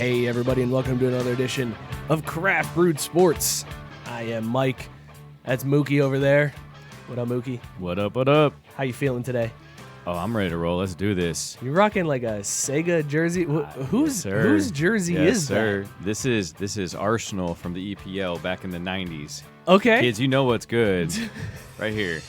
Hey everybody, and welcome to another edition of Craft Brewed Sports. I am Mike. That's Mookie over there. What up, Mookie? What up, what up? How you feeling today? Oh, I'm ready to roll. Let's do this. You're rocking like a Sega jersey. Whose jersey is sir. that? This is Arsenal from the EPL back in the 90s. Okay. Kids, you know what's good. Right here.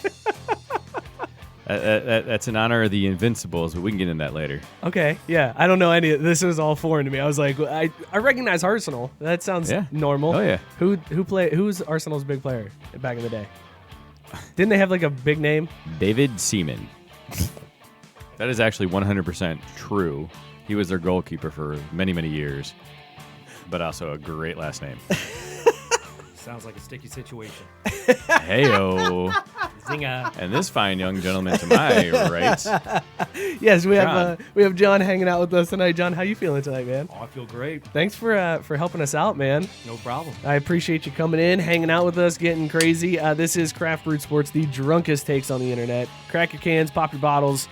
That's in honor of the Invincibles, but we can get into that later. Okay, yeah. I don't know any of this. Was all foreign to me. I was like, I recognize Arsenal. That sounds normal. Oh, yeah. Who's Arsenal's big player back in the day? Didn't they have like a big name? David Seaman. That is actually 100% true. He was their goalkeeper for many, many years, but also a great last name. Sounds like a sticky situation. Heyo. Zinga. And this fine young gentleman to my right. Yes, we have John hanging out with us tonight. John, how you feeling tonight, man? Oh, I feel great. Thanks for helping us out, man. No problem. I appreciate you coming in, hanging out with us, getting crazy. This is Craft Brewed Sports, the drunkest takes on the internet. Crack your cans, pop your bottles,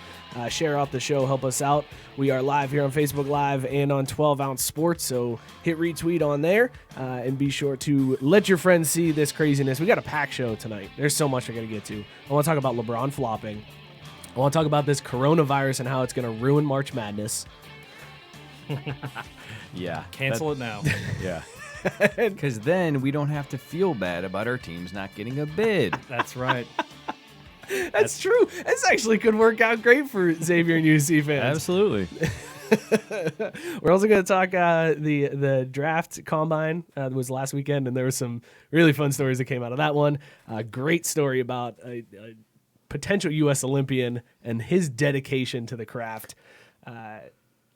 share out the show, help us out. We are live here on Facebook Live and on 12 Ounce Sports, so hit retweet on there and be sure to let your friends see this craziness. We got a packed show tonight. There's so much I got to get to. I want to talk about LeBron flopping. I want to talk about this coronavirus and how it's going to ruin March Madness. Yeah. Cancel it now. Yeah. Because then we don't have to feel bad about our teams not getting a bid. That's right. That's true. This actually could work out great for Xavier and UC fans. Absolutely. We're also going to talk the draft combine that was last weekend, and there were some really fun stories that came out of that one. Great story about a potential U.S. Olympian and his dedication to the craft. I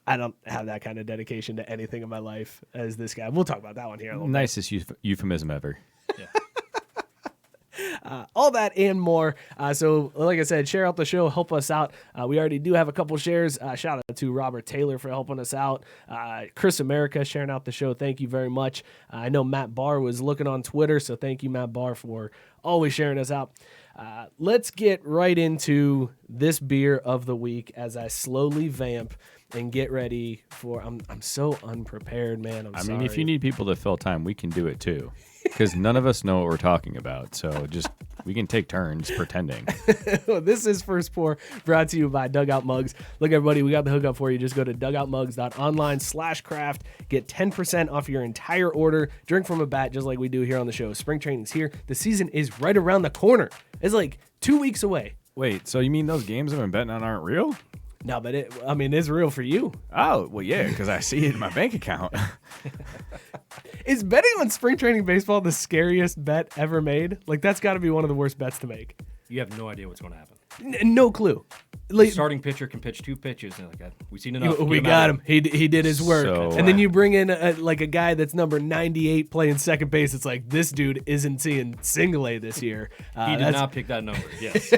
don't have that kind of dedication to anything in my life as this guy. We'll talk about that one here in a little bit. Nicest euphemism ever. Yeah. All that and more. So, like I said, share out the show, help us out. We already do have a couple shares. Shout out to Robert Taylor for helping us out. Chris America sharing out the show. Thank you very much. I know Matt Barr was looking on Twitter, so thank you, Matt Barr, for always sharing us out. Let's get right into this beer of the week as I slowly vamp and get ready for. I'm so unprepared, man. I mean, if you need people to fill time, we can do it too. Because none of us know what we're talking about, so we can take turns pretending. This is First Pour, brought to you by Dugout Mugs. Look, everybody, we got the hookup for you. Just go to dugoutmugs.online/craft. Get 10% off your entire order. Drink from a bat, just like we do here on the show. Spring training's here. The season is right around the corner. It's like 2 weeks away. Wait, so you mean those games I've been betting on aren't real? No, but it's real for you. Oh, well, yeah, because I see it in my bank account. Is betting on spring training baseball the scariest bet ever made? Like, that's got to be one of the worst bets to make. You have no idea what's going to happen. No clue. Like, starting pitcher can pitch two pitches. And like, we've seen enough. We got him. He did his work. So, and then you bring in a guy that's number 98 playing second base. It's like, this dude isn't seeing single A this year. He did not pick that number. Yes.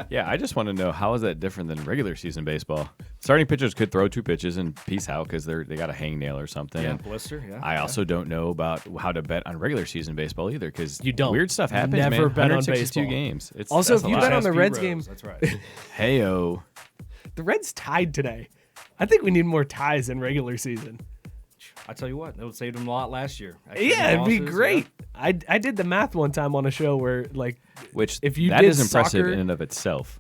Yeah, I just want to know, how is that different than regular season baseball? Starting pitchers could throw two pitches and peace out because they got a hangnail or something. Yeah, blister. Yeah. I also don't know about how to bet on regular season baseball either because you don't. Weird stuff happens. Never man. bet on 162 baseball. games. Also, if you bet on the Reds game, that's right. Heyo. The Reds tied today. I think we need more ties in regular season. I tell you what, that would save them a lot last year. Yeah, it'd be great. Yeah. I did the math one time on a show where if you that did is impressive soccer, in and of itself.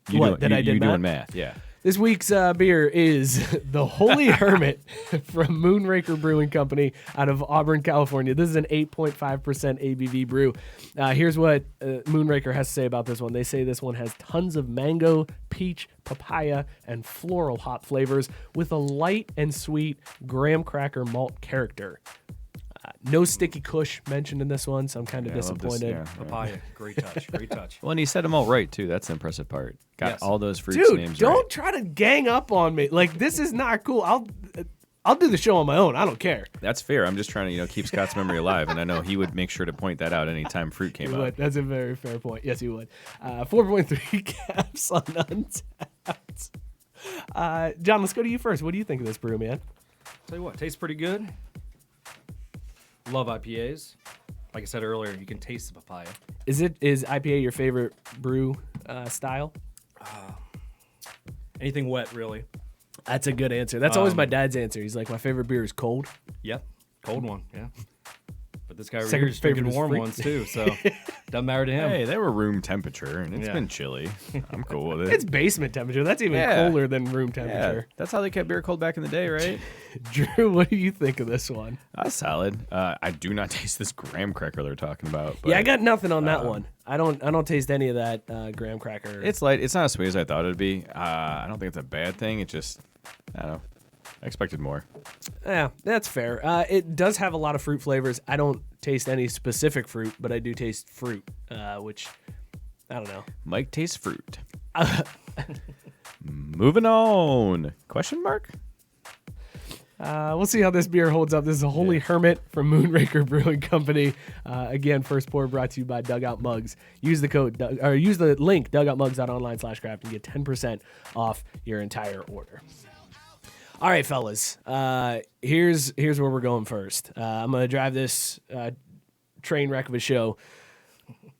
I did doing math, yeah. This week's beer is the Holy Hermit from Moonraker Brewing Company out of Auburn, California. This is an 8.5% ABV brew. Here's what Moonraker has to say about this one. They say this one has tons of mango, peach, papaya, and floral hop flavors with a light and sweet graham cracker malt character. No sticky kush mentioned in this one, so I'm kind of disappointed. Papaya, great touch, great touch. Well, and he said them all right, too. That's the impressive part. Got all those fruits names Dude, don't right. try to gang up on me. Like, this is not cool. I'll do the show on my own. I don't care. That's fair. I'm just trying to, keep Scott's memory alive, and I know he would make sure to point that out anytime fruit came up. That's a very fair point. Yes, he would. 4.3 caps on Untapped. John, let's go to you first. What do you think of this brew, man? Tell you what, tastes pretty good. Love IPAs. Like I said earlier, you can taste the papaya. Is IPA your favorite brew style? Anything wet, really. That's a good answer. That's always my dad's answer. He's like, my favorite beer is cold. Yeah, cold one. Yeah. But this guy over Second here is drinking favorite is warm free. ones too, so doesn't matter to him. Hey, they were room temperature, and it's Yeah. been chilly. I'm cool with it. It's basement temperature. That's even Yeah. colder than room Yeah, temperature. that's how they kept beer cold back in the day, right? Drew, what do you think of this one? That's solid. I do not taste this graham cracker they're talking about. But Yeah, I got nothing on that one. I don't taste any of that graham cracker. It's light. It's not as sweet as I thought it'd be. I don't think it's a bad thing. It just, I don't know. I expected more. Yeah, that's fair. It does have a lot of fruit flavors. I don't taste any specific fruit, but I do taste fruit, which I don't know. Mike tastes fruit. Moving on. Question mark? We'll see how this beer holds up. This is a Holy Hermit from Moonraker Brewing Company. Again, first pour brought to you by Dugout Mugs. Use the code or use the link dugoutmugs.online/craft and get 10% off your entire order. All right, fellas. Here's where we're going first. I'm gonna drive this train wreck of a show.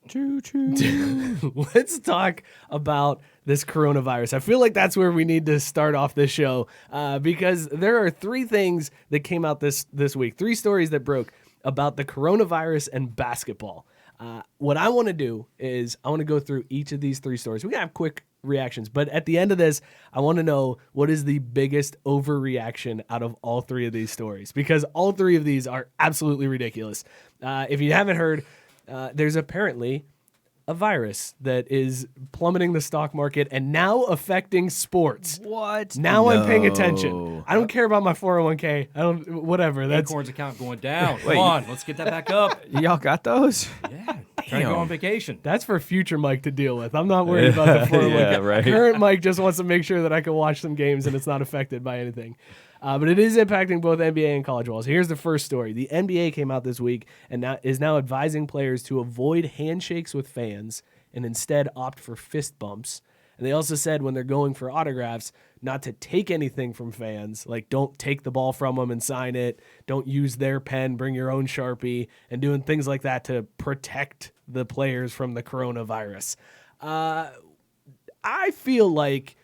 Choo choo. Let's talk about this coronavirus. I feel like that's where we need to start off this show because there are three things that came out this week, three stories that broke about the coronavirus and basketball. What I want to do is I want to go through each of these three stories. We can have quick reactions, but at the end of this, I want to know what is the biggest overreaction out of all three of these stories because all three of these are absolutely ridiculous. If you haven't heard, there's apparently a virus that is plummeting the stock market and now affecting sports. What? Now I'm paying No. attention. I don't care about my 401k. I don't, whatever. That's Acorn's account going down. Wait. Come on, let's get that back up. Y'all got those? Yeah, trying to go on vacation. That's for future Mike to deal with. I'm not worried about the 401k. Yeah, right. Current Mike just wants to make sure that I can watch some games and it's not affected by anything. But it is impacting both NBA and college balls. Here's the first story. The NBA came out this week and is now advising players to avoid handshakes with fans and instead opt for fist bumps. And they also said when they're going for autographs, not to take anything from fans. Like, don't take the ball from them and sign it. Don't use their pen. Bring your own Sharpie. And doing things like that to protect the players from the coronavirus. I feel like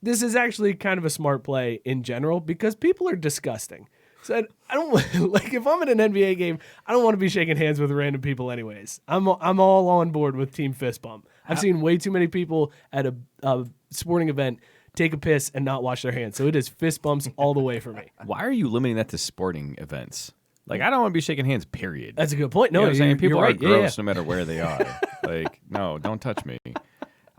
this is actually kind of a smart play in general because people are disgusting. So I don't like if I'm at an NBA game, I don't want to be shaking hands with random people anyways. I'm all on board with team fist bump. I've seen way too many people at a sporting event take a piss and not wash their hands. So it is fist bumps all the way for me. Why are you limiting that to sporting events? Like, I don't want to be shaking hands, period. That's a good point. No, You know what I'm saying? you're People are right. Yeah, gross yeah. no matter where they are. Like, no, don't touch me.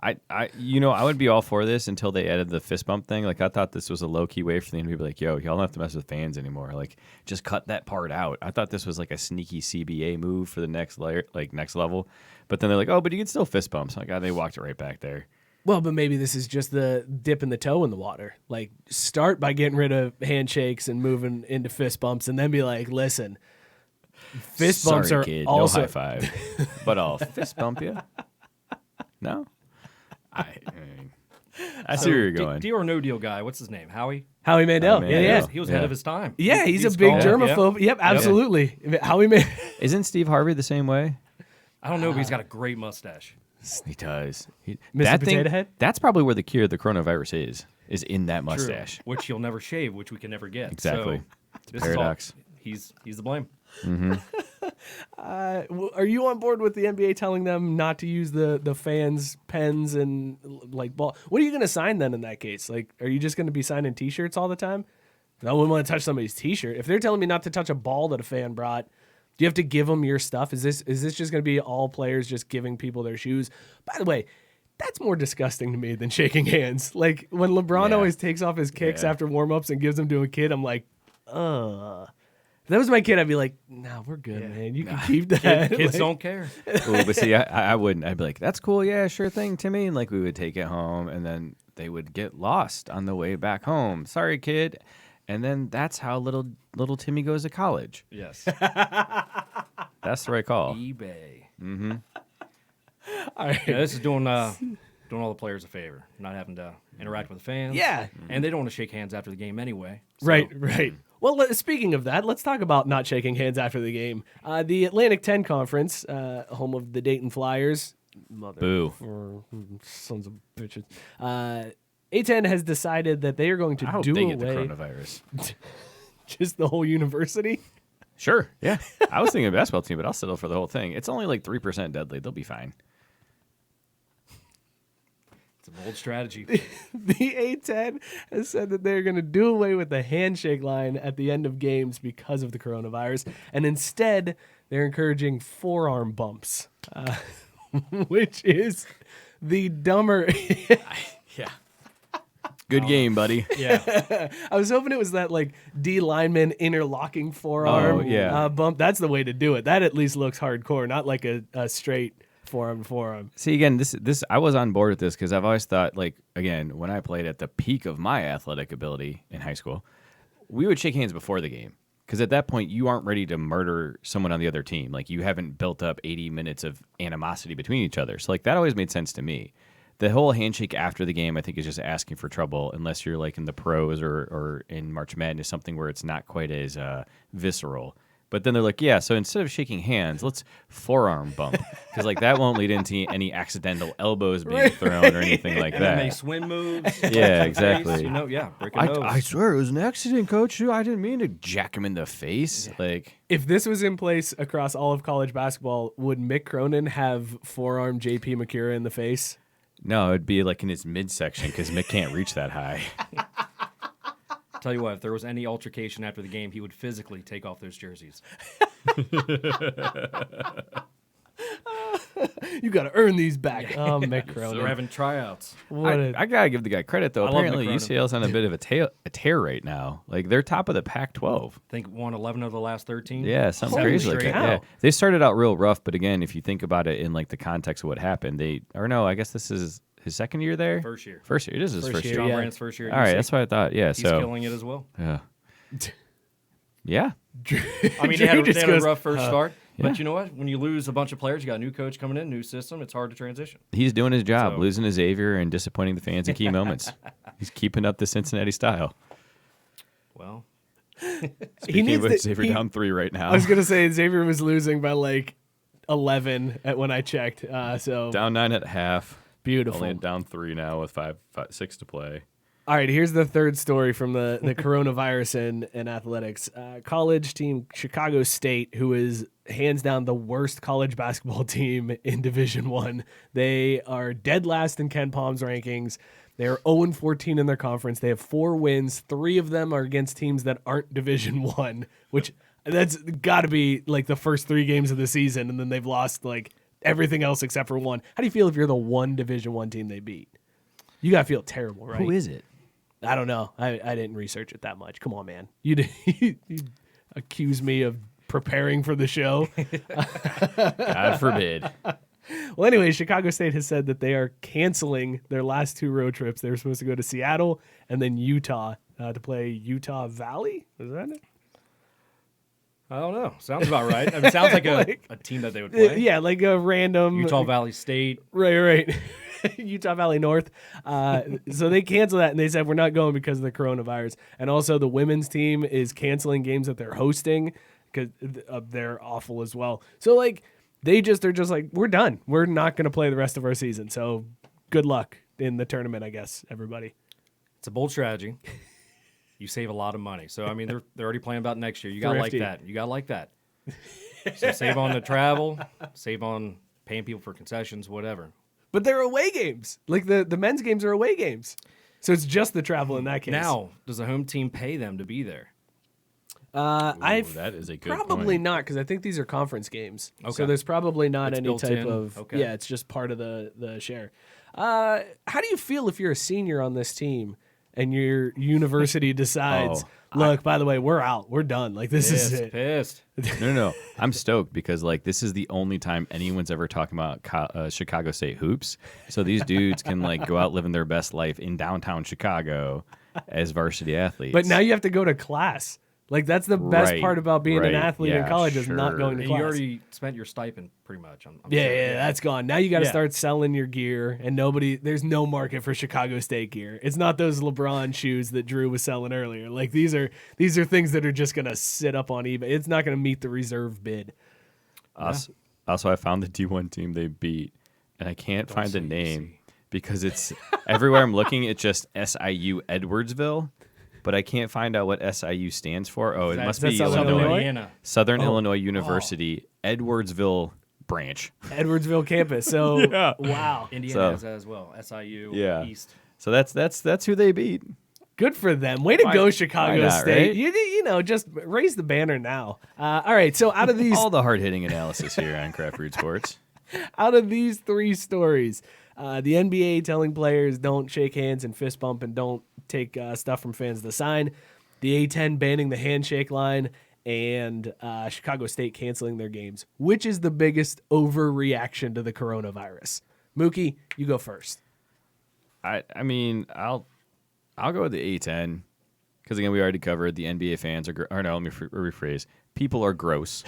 I would be all for this until they added the fist bump thing. Like, I thought this was a low-key way for them to be like, yo, y'all don't have to mess with fans anymore. Like, just cut that part out. I thought this was like a sneaky CBA move for the next layer, like next level. But then they're like, oh, but you can still fist bump. So like, they walked it right back there. Well, but maybe this is just the dipping the toe in the water. Like, start by getting rid of handshakes and moving into fist bumps, and then be like, listen, fist bumps Sorry, are kid, also no high five. But I'll fist bump you. No? I see where you're going. Deal or no deal guy. What's his name? Howie? Howie Mandel. Howie Yeah, Mandel. yeah. He was ahead Yeah. of his time. Yeah, he's a big called- germaphobe. Yep, absolutely. Howie Mandel. Isn't Steve Harvey the same way? I don't know, but he's got a great mustache. He does. Mr. Potato Head? That's probably where the cure of the coronavirus is in that True. mustache. Which he'll never shave, which we can never get. Exactly. So, It's a this is all- paradox. he's the blame. Are you on board with the NBA telling them not to use the fans' pens and like ball? What are you going to sign then in that case? Like, are you just going to be signing T-shirts all the time? I wouldn't want to touch somebody's T-shirt. If they're telling me not to touch a ball that a fan brought, do you have to give them your stuff? Is this just going to be all players just giving people their shoes? By the way, that's more disgusting to me than shaking hands. Like when LeBron Yeah. always takes off his kicks Yeah. after warm-ups and gives them to a kid, I'm like, If that was my kid, I'd be like, nah, we're good, man. You can keep that. Kids Like, don't care. Ooh, but see, I wouldn't. I'd be like, that's cool. Yeah, sure thing, Timmy. And like we would take it home, and then they would get lost on the way back home. Sorry, kid. And then that's how little Timmy goes to college. Yes. That's the right call. eBay. All right. Yeah, this is doing all the players a favor, not having to interact with the fans. Yeah. And they don't want to shake hands after the game anyway. So- Right. Well, speaking of that, let's talk about not shaking hands after the game. The Atlantic 10 Conference, home of the Dayton Flyers, Boo. or sons of bitches, A10 has decided that they are going to I hope do they get the away coronavirus. just the whole university. Sure. Yeah. I was thinking of basketball team, but I'll settle for the whole thing. It's only like 3% deadly. They'll be fine. It's a bold strategy. The A10 has said that they're going to do away with the handshake line at the end of games because of the coronavirus, and instead they're encouraging forearm bumps, which is the dumber. Yeah. Good game, buddy. Yeah. I was hoping it was that like D lineman interlocking forearm bump. That's the way to do it. That at least looks hardcore, not like a straight forearm to forearm. See, again, this I was on board with this because I've always thought, like, again, when I played at the peak of my athletic ability in high school, we would shake hands before the game because at that point you aren't ready to murder someone on the other team. Like, you haven't built up 80 minutes of animosity between each other. So, like, that always made sense to me. The whole handshake after the game, I think, is just asking for trouble unless you're like in the pros or in March Madness, something where it's not quite as visceral. But then they're like, yeah, so instead of shaking hands, let's forearm bump. Because like that won't lead into any accidental elbows being thrown or anything like And that. then they swim moves. Yeah, exactly. You know, break a nose. I swear it was an accident, coach. I didn't mean to jack him in the face. Like, If this was in place across all of college basketball, would Mick Cronin have forearm JP McCura in the face? no, it'd be like in his midsection because Mick can't reach that high. Tell you what, if there was any altercation after the game, he would physically take off those jerseys. You got to earn these back. Oh, Mick Cronin. They're having tryouts. I gotta give the guy credit though. I love Apparently Mick Cronin. UCL's on a bit of a tear right now. Like they're top of the Pac-12. I think won 11 of the last 13. Yeah, something Holy crazy like that. cow. Yeah. They started out real rough, but again, if you think about it in like the context of what happened, I guess this is his second year there. First year. First year. It is his first year. John yeah. Brandt's first year. At All right, UC. that's what I thought. Yeah, He's so killing it as well. yeah, yeah. I mean, they had just a goes, rough first start. yeah. But you know what? When you lose a bunch of players, you got a new coach coming in, new system, it's hard to transition. He's doing his job, So- losing his Xavier and disappointing the fans in key moments. He's keeping up the Cincinnati style. Well, Speaking of which, to- Xavier down 3 right now. I was gonna say Xavier was losing by like 11 when I checked. So down 9 at half. beautiful. Only down 3 now with 6 to play. All right, here's the third story from the coronavirus in athletics. College team Chicago State, who is hands down the worst college basketball team in Division I. They are dead last in Ken Palm's rankings. They are 0-14 in their conference. They have 4 wins. 3 of them are against teams that aren't Division I, which that's got to be like the first 3 games of the season, and then they've lost like everything else except for one. How do you feel if you're the one Division I team they beat? You got to feel terrible, right? Who is it? I don't know. I didn't research it that much. Come on, man. You accuse me of preparing for the show. God forbid. Well, anyway, Chicago State has said that they are canceling their last 2 road trips. They were supposed to go to Seattle and then Utah to play Utah Valley. Is that it? I don't know. Sounds about right. I mean, sounds like a team that they would play. Yeah, like a random Utah Valley State. Right. Utah Valley North. So they canceled that, and they said we're not going because of the coronavirus. And also, the women's team is canceling games that they're hosting because they're awful as well. So like they're just like, we're done. We're not going to play the rest of our season. So good luck in the tournament, I guess, everybody. It's a bold strategy. You save a lot of money. So I mean, they're already planning about next year. You got to like Thrifty. that. You got to like that. So save on the travel. Save on paying people for concessions, whatever. But they're away games. Like the men's games are away games. So it's just the travel in that case. Now, does the home team pay them to be there? That is a good Probably point. not, because I think these are conference games. So Okay. there's probably not It's any built type in. of Okay. Yeah, it's just part of the share. How do you feel if you're a senior on this team and your university decides, look, by the way, we're out, we're done. Like this is it. Pissed. No. I'm stoked because like this is the only time anyone's ever talking about Chicago State hoops. So these dudes can like go out living their best life in downtown Chicago as varsity athletes. But now you have to go to class. Like that's the best Right, part about being an right, athlete in yeah, college is not sure. going to And class. you already spent your stipend pretty much. I'm Yeah, sure. yeah, that's gone. Now you got to Yeah. start selling your gear, and there's no market for Chicago State gear. It's not those LeBron shoes that Drew was selling earlier. Like these are things that are just gonna sit up on eBay. It's not gonna meet the reserve bid. Also, I found the D1 team they beat, and I can't find the name because it's everywhere I'm looking, it's just SIU Edwardsville, but I can't find out what SIU stands for. Oh, it must be Southern Illinois. Southern Illinois University, Edwardsville branch. Edwardsville campus. So, wow. Indiana has that as well. SIU East. So that's who they beat. Good for them. Way to go, Chicago not, State. right? You know, just raise the banner now. All right, so out of these All the hard-hitting analysis here on Craft Brewed Sports. out of these 3 stories, the NBA telling players don't shake hands and fist bump and don't take stuff from fans to sign, the A10 banning the handshake line, and Chicago State canceling their games. Which is the biggest overreaction to the coronavirus? Mookie, you go first. I mean, I'll go with the A10 because, again, we already covered the NBA fans are or no, let me rephrase. People are gross.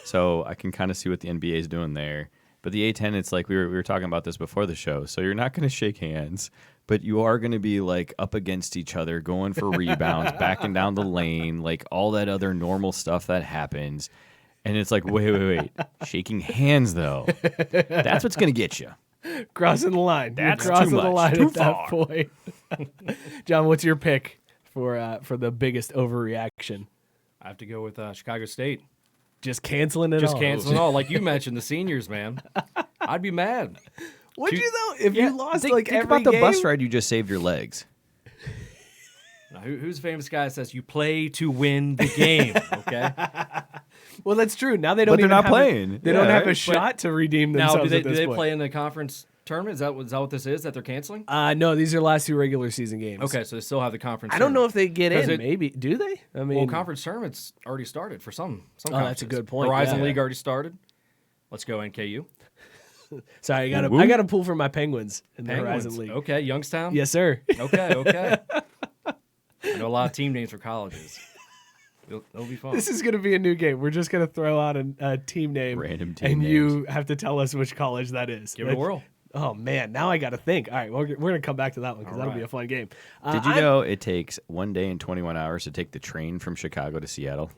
So I can kind of see what the NBA is doing there. But the A10, it's like we were talking about this before the show. So you're not going to shake hands, but you are going to be like up against each other, going for rebounds, backing down the lane, like all that other normal stuff that happens. And it's like, wait. Shaking hands, though. That's what's going to get you. Crossing the line. That's You're crossing too the much. line Too at that far. point. John, what's your pick for the biggest overreaction? I have to go with Chicago State. Just canceling it Just all. canceling all. Like you mentioned, the seniors, man. I'd be mad. Would Two- you though? If Yeah, you lost Think every about the game? bus ride you just saved your legs. Now, who's the famous guy that says you play to win the game? Okay. Well, that's true. Now they don't. But they're even not have playing. They don't Yeah, have a right? shot to redeem Now, themselves. do at this they point. play in the conference tournament? Is that what this is that they're canceling? No, these are last 2 regular season games. Okay, so they still have the conference. I don't know if they get 'Cause in. it- Maybe do they? I mean, Well, conference tournaments already started for some. Oh, that's a conferences. good point, Horizon yeah. League already started. Let's go NKU. sorry, I Woo. got to pull for my Penguins in the Penguins. Horizon League. Okay, Youngstown. Yes, sir. Okay. I know a lot of team names for colleges. It'll be fun. This is going to be a new game. We're just going to throw out a team name, Random team and names. you have to tell us which college that is. Give it a whirl. Oh man, now I got to think. All right, we're going to come back to that one because All that'll be right. a fun game. Did you know it takes 1 day and 21 hours to take the train from Chicago to Seattle?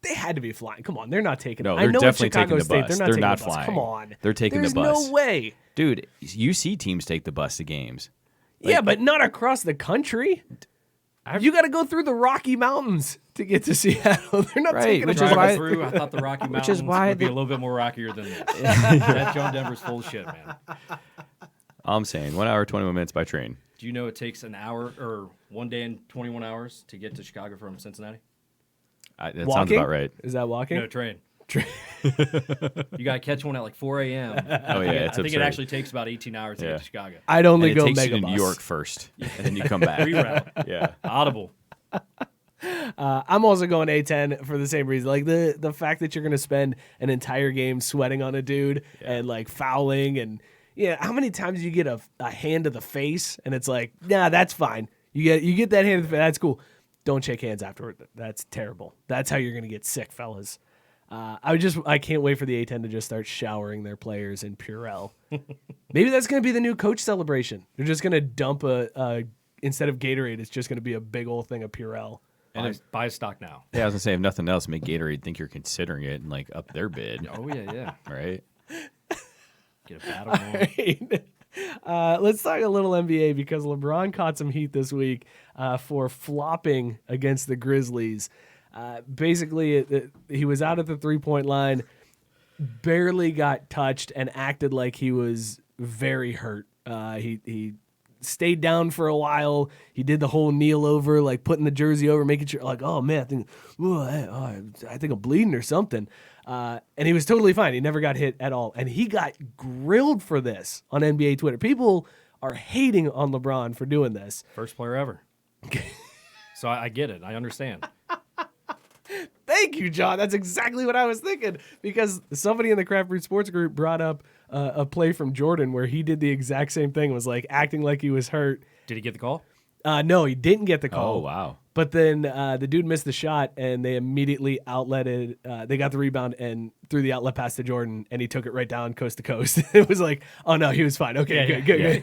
They had to be flying. Come on, they're not taking. No, I they're know definitely it's Chicago taking the State. bus. They're not They're taking not the bus. flying. Come on, They're taking the There's bus. no way. Dude, UC teams take the bus to games. Yeah, but not across the country. You got to go through the Rocky Mountains to get to Seattle. They're not Right, taking which a is bus. why- Through, I thought the Rocky Mountains is why would be the- a little bit more rockier than this. That John Denver's full of shit, man. I'm saying 1 hour, 21 minutes by train. Do you know it takes an hour or 1 day and 21 hours to get to Chicago from Cincinnati? That sounds Walking? about right. Is that walking? No, train. You got to catch one at like 4 a.m. Oh, yeah, it's I think absurd. it actually takes about 18 hours to Yeah. get to Chicago. I'd only And it go takes you to Megabus. New York first, and then you come back. Reroute. Yeah. Audible. I'm also going A10 for the same reason. Like the fact that you're going to spend an entire game sweating on a dude and like fouling and how many times you get a hand to the face and it's like, nah, that's fine. You get that hand to the face, that's cool. Don't shake hands afterward. That's terrible. That's how you're going to get sick, fellas. I can't wait for the A10 to just start showering their players in Purell. Maybe that's going to be the new coach celebration. They're just going to dump instead of Gatorade, it's just going to be a big old thing of Purell. Buy stock now. Yeah, I was gonna say if nothing else, make Gatorade think you're considering it and like up their bid, Oh, yeah. right? Get a battle on. Let's talk a little NBA because LeBron caught some heat this week for flopping against the Grizzlies. Basically, he was out at the three-point line, barely got touched, and acted like he was very hurt. He stayed down for a while. He did the whole kneel over, like putting the jersey over, making sure, like, oh man, I think I'm bleeding or something. And he was totally fine. He never got hit at all. And he got grilled for this on NBA Twitter. People are hating on LeBron for doing this. First player ever. So I get it. I understand. Thank you, John. That's exactly what I was thinking because somebody in the Craft Brewed Sports group brought up a play from Jordan where he did the exact same thing, was like acting like he was hurt. Did he get the call? No, he didn't get the call. Oh wow. But then the dude missed the shot, and they immediately outletted. They got the rebound and threw the outlet pass to Jordan, and he took it right down coast to coast. It was like, oh no, he was fine. Okay, good.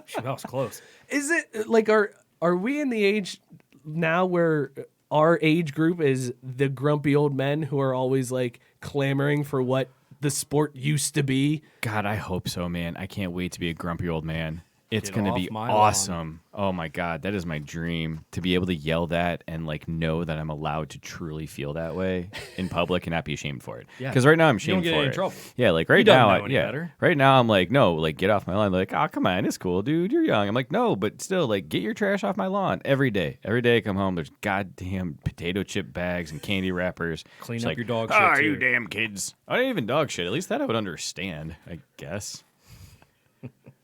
Shoot, that was close. Is it like are we in the age now where our age group is the grumpy old men who are always like clamoring for what the sport used to be. God, I hope so, man. I can't wait to be a grumpy old man. It's Get going to off be my awesome. Oh my God, that is my dream, to be able to yell that and like know that I'm allowed to truly feel that way in public and not be ashamed for it. Yeah. Because right now I'm You don't ashamed get for in it. trouble. Yeah, like right don't now, know any better. right now I'm like, no, like get off my lawn. They're like, oh come on, it's cool, dude. You're young. I'm like, no, but still, like get your trash off my lawn every day. Every day I come home, there's goddamn potato chip bags and candy wrappers. Clean It's up like, your dog "Ah, shit, you too." damn kids. I ain't even dog shit. At least that I would understand, I guess.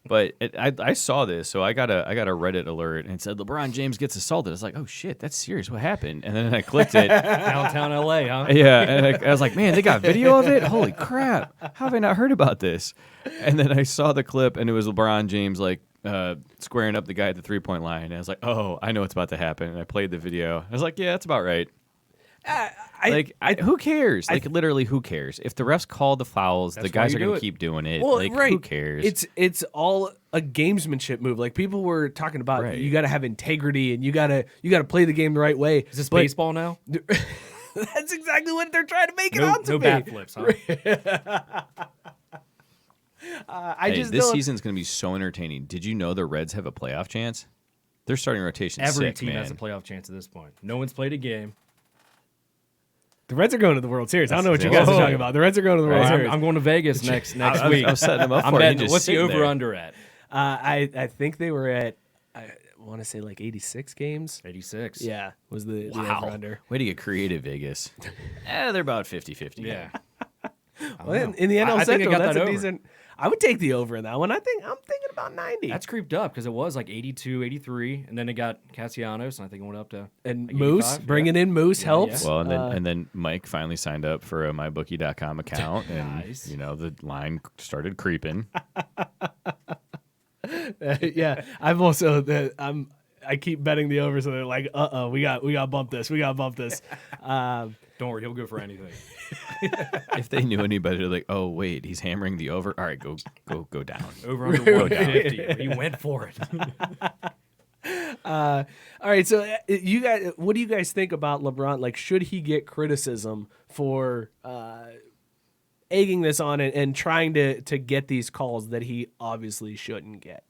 But I saw this, so I got a Reddit alert and it said LeBron James gets assaulted. I was like, oh shit, that's serious. What happened? And then I clicked it. Downtown LA, huh? Yeah, and I was like, man, they got video of it? Holy crap. How have I not heard about this? And then I saw the clip and it was LeBron James like squaring up the guy at the 3-point line. And I was like, oh, I know what's about to happen. And I played the video. I was like, yeah, that's about right. Who cares? Literally, who cares? If the refs call the fouls, the That's guys why are you going do to it. keep doing it. Well, Who cares? It's all a gamesmanship move. Like people were talking about, Right. you got to have integrity and you got to play the game the right way. Is this But baseball now? That's exactly what they're trying to make it No, out to no be. bat flips, huh? I just this don't. season's going to be so entertaining. Did you know the Reds have a playoff chance? They're starting rotation Every sick, team man. has a playoff chance at this point. No one's played a game. The Reds are going to the World Series. I don't know what you That's- guys are Whoa. talking about. The Reds are going to the World I'm, Series. I'm going to Vegas next I week. was setting them up I'm for it. betting. He just What's the sitting there. over-under at? I think they were at, I want to say like 86 games. 86. Yeah, was the Wow. over-under. Way to get creative, Vegas. They're about 50-50. Yeah. Well, in the NL I think I Central, got that's that a over. decent. I would take the over in that one. I'm thinking about 90. That's creeped up because it was like 82, 83, and then it got Castellanos, and I think it went up to and like Moose 85, bringing in Moose Yeah, helps. yeah. Well, and then Mike finally signed up for a mybookie.com account, and Nice. the line started creeping. Yeah, I've also I keep betting the over, so they're like, we got to bump this. We got to bump this. Don't worry, he'll go for anything. If they knew any better, they're like, oh wait, he's hammering the over. All right, go down. Over under 150. He went for it. All right, so you guys, what do you guys think about LeBron? Like, should he get criticism for egging this on and trying to get these calls that he obviously shouldn't get?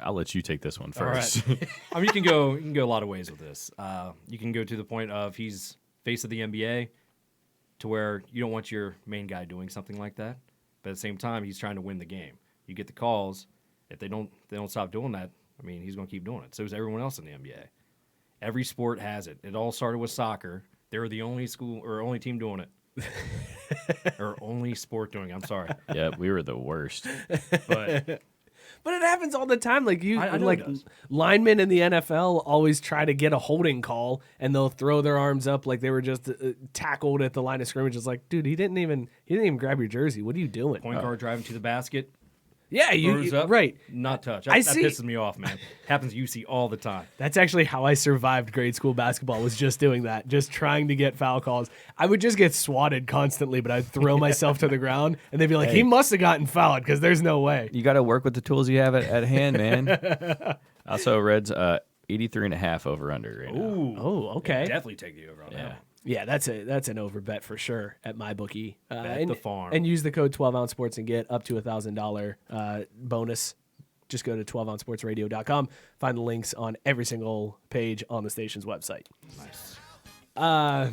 I'll let you take this one All right. first. I mean, you can go a lot of ways with this. You can go to the point of he's face of the NBA, to where you don't want your main guy doing something like that, but at the same time, he's trying to win the game. You get the calls. If they don't stop doing that, I mean, he's going to keep doing it. So is everyone else in the NBA. Every sport has it. It all started with soccer. They were the only school or only team doing it. Or only sport doing it. I'm sorry. Yeah, we were the worst. But But it happens all the time. Like I know like it does. linemen in the NFL always try to get a holding call, and they'll throw their arms up like they were just tackled at the line of scrimmage. It's like, dude, he didn't even grab your jersey. What are you doing? point guard driving to the basket, Yeah, throws up, right. not touch. I That see- pisses me off, man. Happens to UC all the time. That's actually how I survived grade school basketball, was just doing that, just trying to get foul calls. I would just get swatted constantly, but I'd throw myself to the ground, and they'd be like, he must have gotten fouled because there's no way. You got to work with the tools you have at hand, man. Also, Reds 83.5 over under right now. Ooh. Oh, okay. Definitely take the over on that Yeah. one. Yeah, that's an over bet for sure at MyBookie. Bet the farm. And use the code 12ounce sports and get up to $1,000 bonus. Just go to 12ouncesportsradio.com. Find the links on every single page on the station's website. Nice. I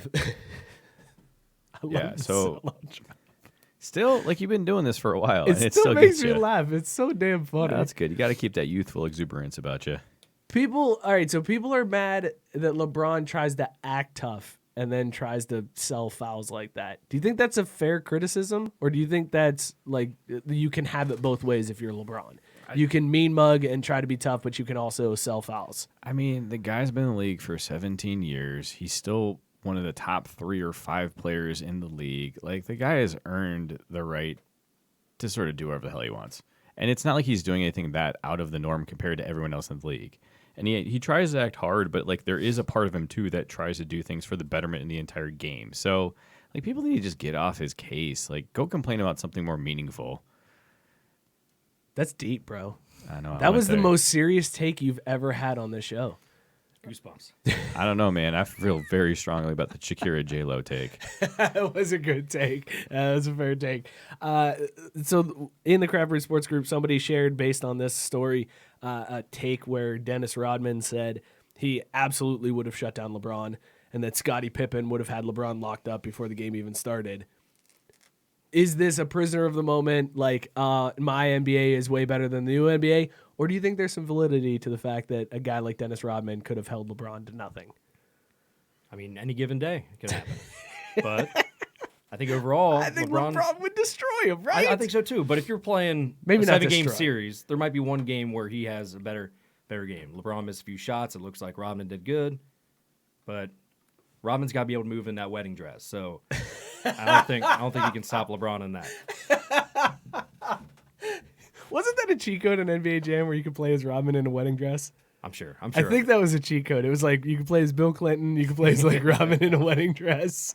love Yeah, this so- much. Still, like you've been doing this for a while. It and it still makes gets me you. laugh. It's so damn funny. That's good. You got to keep that youthful exuberance about you. All right, so people are mad that LeBron tries to act tough and then tries to sell fouls like that. Do you think that's a fair criticism, or do you think that's like you can have it both ways if you're LeBron? You can mean mug and try to be tough, but you can also sell fouls. I mean, the guy's been in the league for 17 years. He's still one of the top 3 or 5 players in the league. Like, the guy has earned the right to sort of do whatever the hell he wants. And it's not like he's doing anything that out of the norm compared to everyone else in the league. And he tries to act hard, but like there is a part of him too that tries to do things for the betterment in the entire game. So like people need to just get off his case. Like go complain about something more meaningful. That's deep, bro. I know That was the most serious take you've ever had on this show. Goosebumps. I don't know, man. I feel very strongly about the Shakira J-Lo take. That was a good take. That was a fair take. So in the Craft Brew Sports group, somebody shared, based on this story, a take where Dennis Rodman said he absolutely would have shut down LeBron and that Scottie Pippen would have had LeBron locked up before the game even started. Is this a prisoner of the moment, like my NBA is way better than the new NBA? Or do you think there's some validity to the fact that a guy like Dennis Rodman could have held LeBron to nothing? I mean, any given day it could happen. But I think overall, I think LeBron would destroy him, right? I think so too. But if you're playing Maybe a not 7-game destroy. series, there might be one game where he has a better game. LeBron missed a few shots. It looks like Rodman did good, but Rodman's got to be able to move in that wedding dress. So I don't think he can stop LeBron in that. Wasn't that a cheat code in NBA Jam where you could play as Rodman in a wedding dress? I'm sure. I think that was a cheat code. It was like you could play as Bill Clinton, you could play as like Rodman in a wedding dress.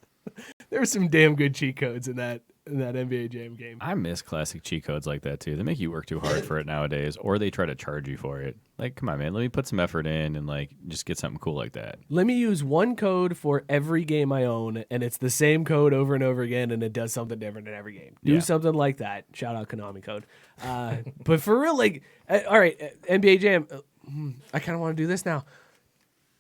There were some damn good cheat codes in that NBA Jam game. I miss classic cheat codes like that too. They make you work too hard for it nowadays, or they try to charge you for it. Like, come on, man, let me put some effort in and like just get something cool like that. Let me use one code for every game I own, and it's the same code over and over again, and it does something different in every game. Do Yeah. something like that. Shout out Konami code. But for real, like, all right, NBA Jam. I kind of want to do this now.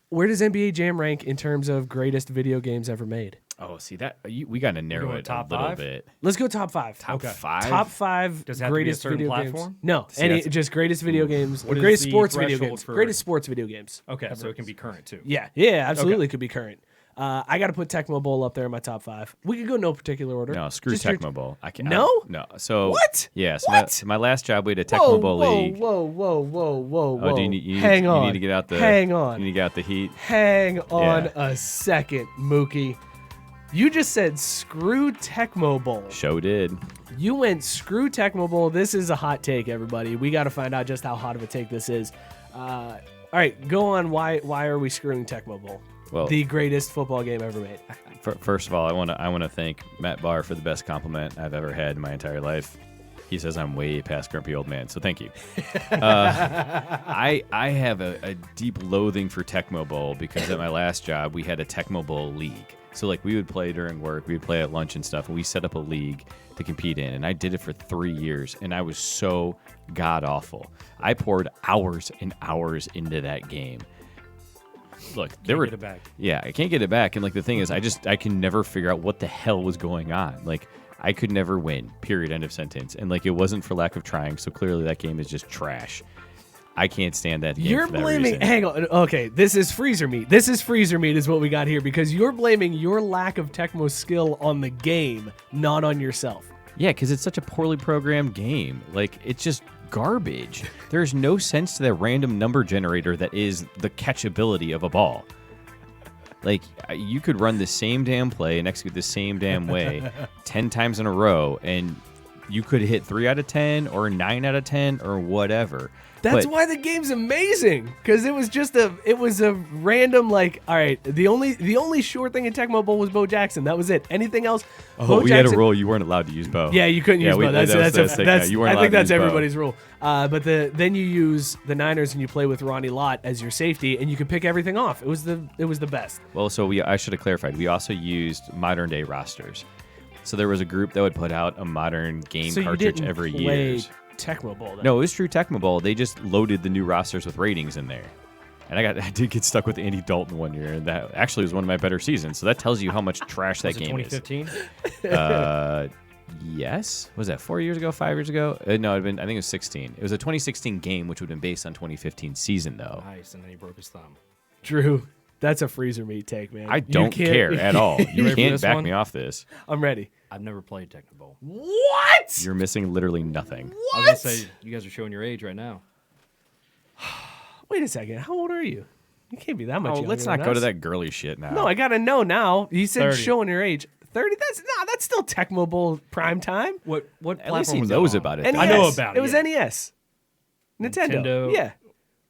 Where does NBA Jam rank in terms of greatest video games ever made? Oh, see that we got to narrow going it top a little five? bit. Let's go top five. Top five. Top five Does it have to be a greatest certain video platform? games. No, See, any that's- just greatest video games. What is Greatest the sports video threshold games. for- Greatest sports video games. Okay, so it can be current too. Yeah, absolutely could be current. I got to put Tecmo Bowl up there in my top five. We could go no particular order. No, screw Just your- Tecmo Bowl. I can't. No? No. So What? Yeah. So What? My last job, we had a Whoa, Tecmo Bowl whoa, league. whoa. Oh, do you need? Hang on. You need to get out the. Hang on. You need to get out the heat. Hang on Yeah. a second, Mookie. You just said screw Tecmo Bowl. Show did. You went screw Tecmo Bowl. This is a hot take, everybody. We got to find out just how hot of a take this is. All right, go on. Why are we screwing Tecmo Bowl? Well, The greatest football game ever made. First of all, I want to thank Matt Barr for the best compliment I've ever had in my entire life. He says I'm way past grumpy old man, so thank you. I have a deep loathing for Tecmo Bowl because at my last job we had a Tecmo Bowl league. So like we would play during work, we would play at lunch and stuff, and we set up a league to compete in. And I did it for 3 years, and I was so god awful. I poured hours and hours into that game. Look, there were Get it back. yeah, I can't get it back. And like the thing is, I can never figure out what the hell was going on. Like I could never win. Period. End of sentence. And like it wasn't for lack of trying. So clearly that game is just trash. I can't stand that game. You're for that blaming. reason. Hang on. Okay, this is freezer meat. This is freezer meat, is what we got here, because you're blaming your lack of Tecmo skill on the game, not on yourself. Yeah, because it's such a poorly programmed game. Like it's just garbage. There's no sense to that random number generator that is the catchability of a ball. Like you could run the same damn play and execute the same damn way 10 times in a row, and you could hit 3 out of 10 or 9 out of 10 or whatever. That's But- why the game's amazing, because it was a random, like, all right, the only sure thing in Tecmo Bowl was Bo Jackson. That was it. Anything else? Oh, Bo we Jackson, had a rule. You weren't allowed to use Bo. Yeah, you couldn't use Bo. That's you weren't I allowed think to that's use Bo. everybody's rule. But then you use the Niners and you play with Ronnie Lott as your safety, and you could pick everything off. It was the best. Well, so I should have clarified. We also used modern day rosters. So there was a group that would put out a modern game So you cartridge didn't every play year. Tecmo Bowl. Then. No, it was true Tecmo Bowl. They just loaded the new rosters with ratings in there. And I did get stuck with Andy Dalton one year, and that actually was one of my better seasons. So that tells you how much trash that Was it game is. 2015? Yes. Was that 4 years ago, 5 years ago? No, I think it was 16. It was a 2016 game, which would have been based on 2015 season, though. Nice, and then he broke his thumb. Drew, that's a freezer meat take, man. I You don't can't- care at all. You ready for can't this back one? me off this. I'm ready. I've never played Tecmo Bowl. What? You're missing literally nothing. I was gonna say you guys are showing your age right now. Wait a second. How old are you? You can't be that much Oh, younger let's than not go to us. that girly shit now. No, I gotta know now. You said 30. showing your age. 30? That's still Tecmo Bowl prime time. What At least platform he was knows that on? about it. NES. though. I know about it, It was yeah. NES. Nintendo. Nintendo. Yeah.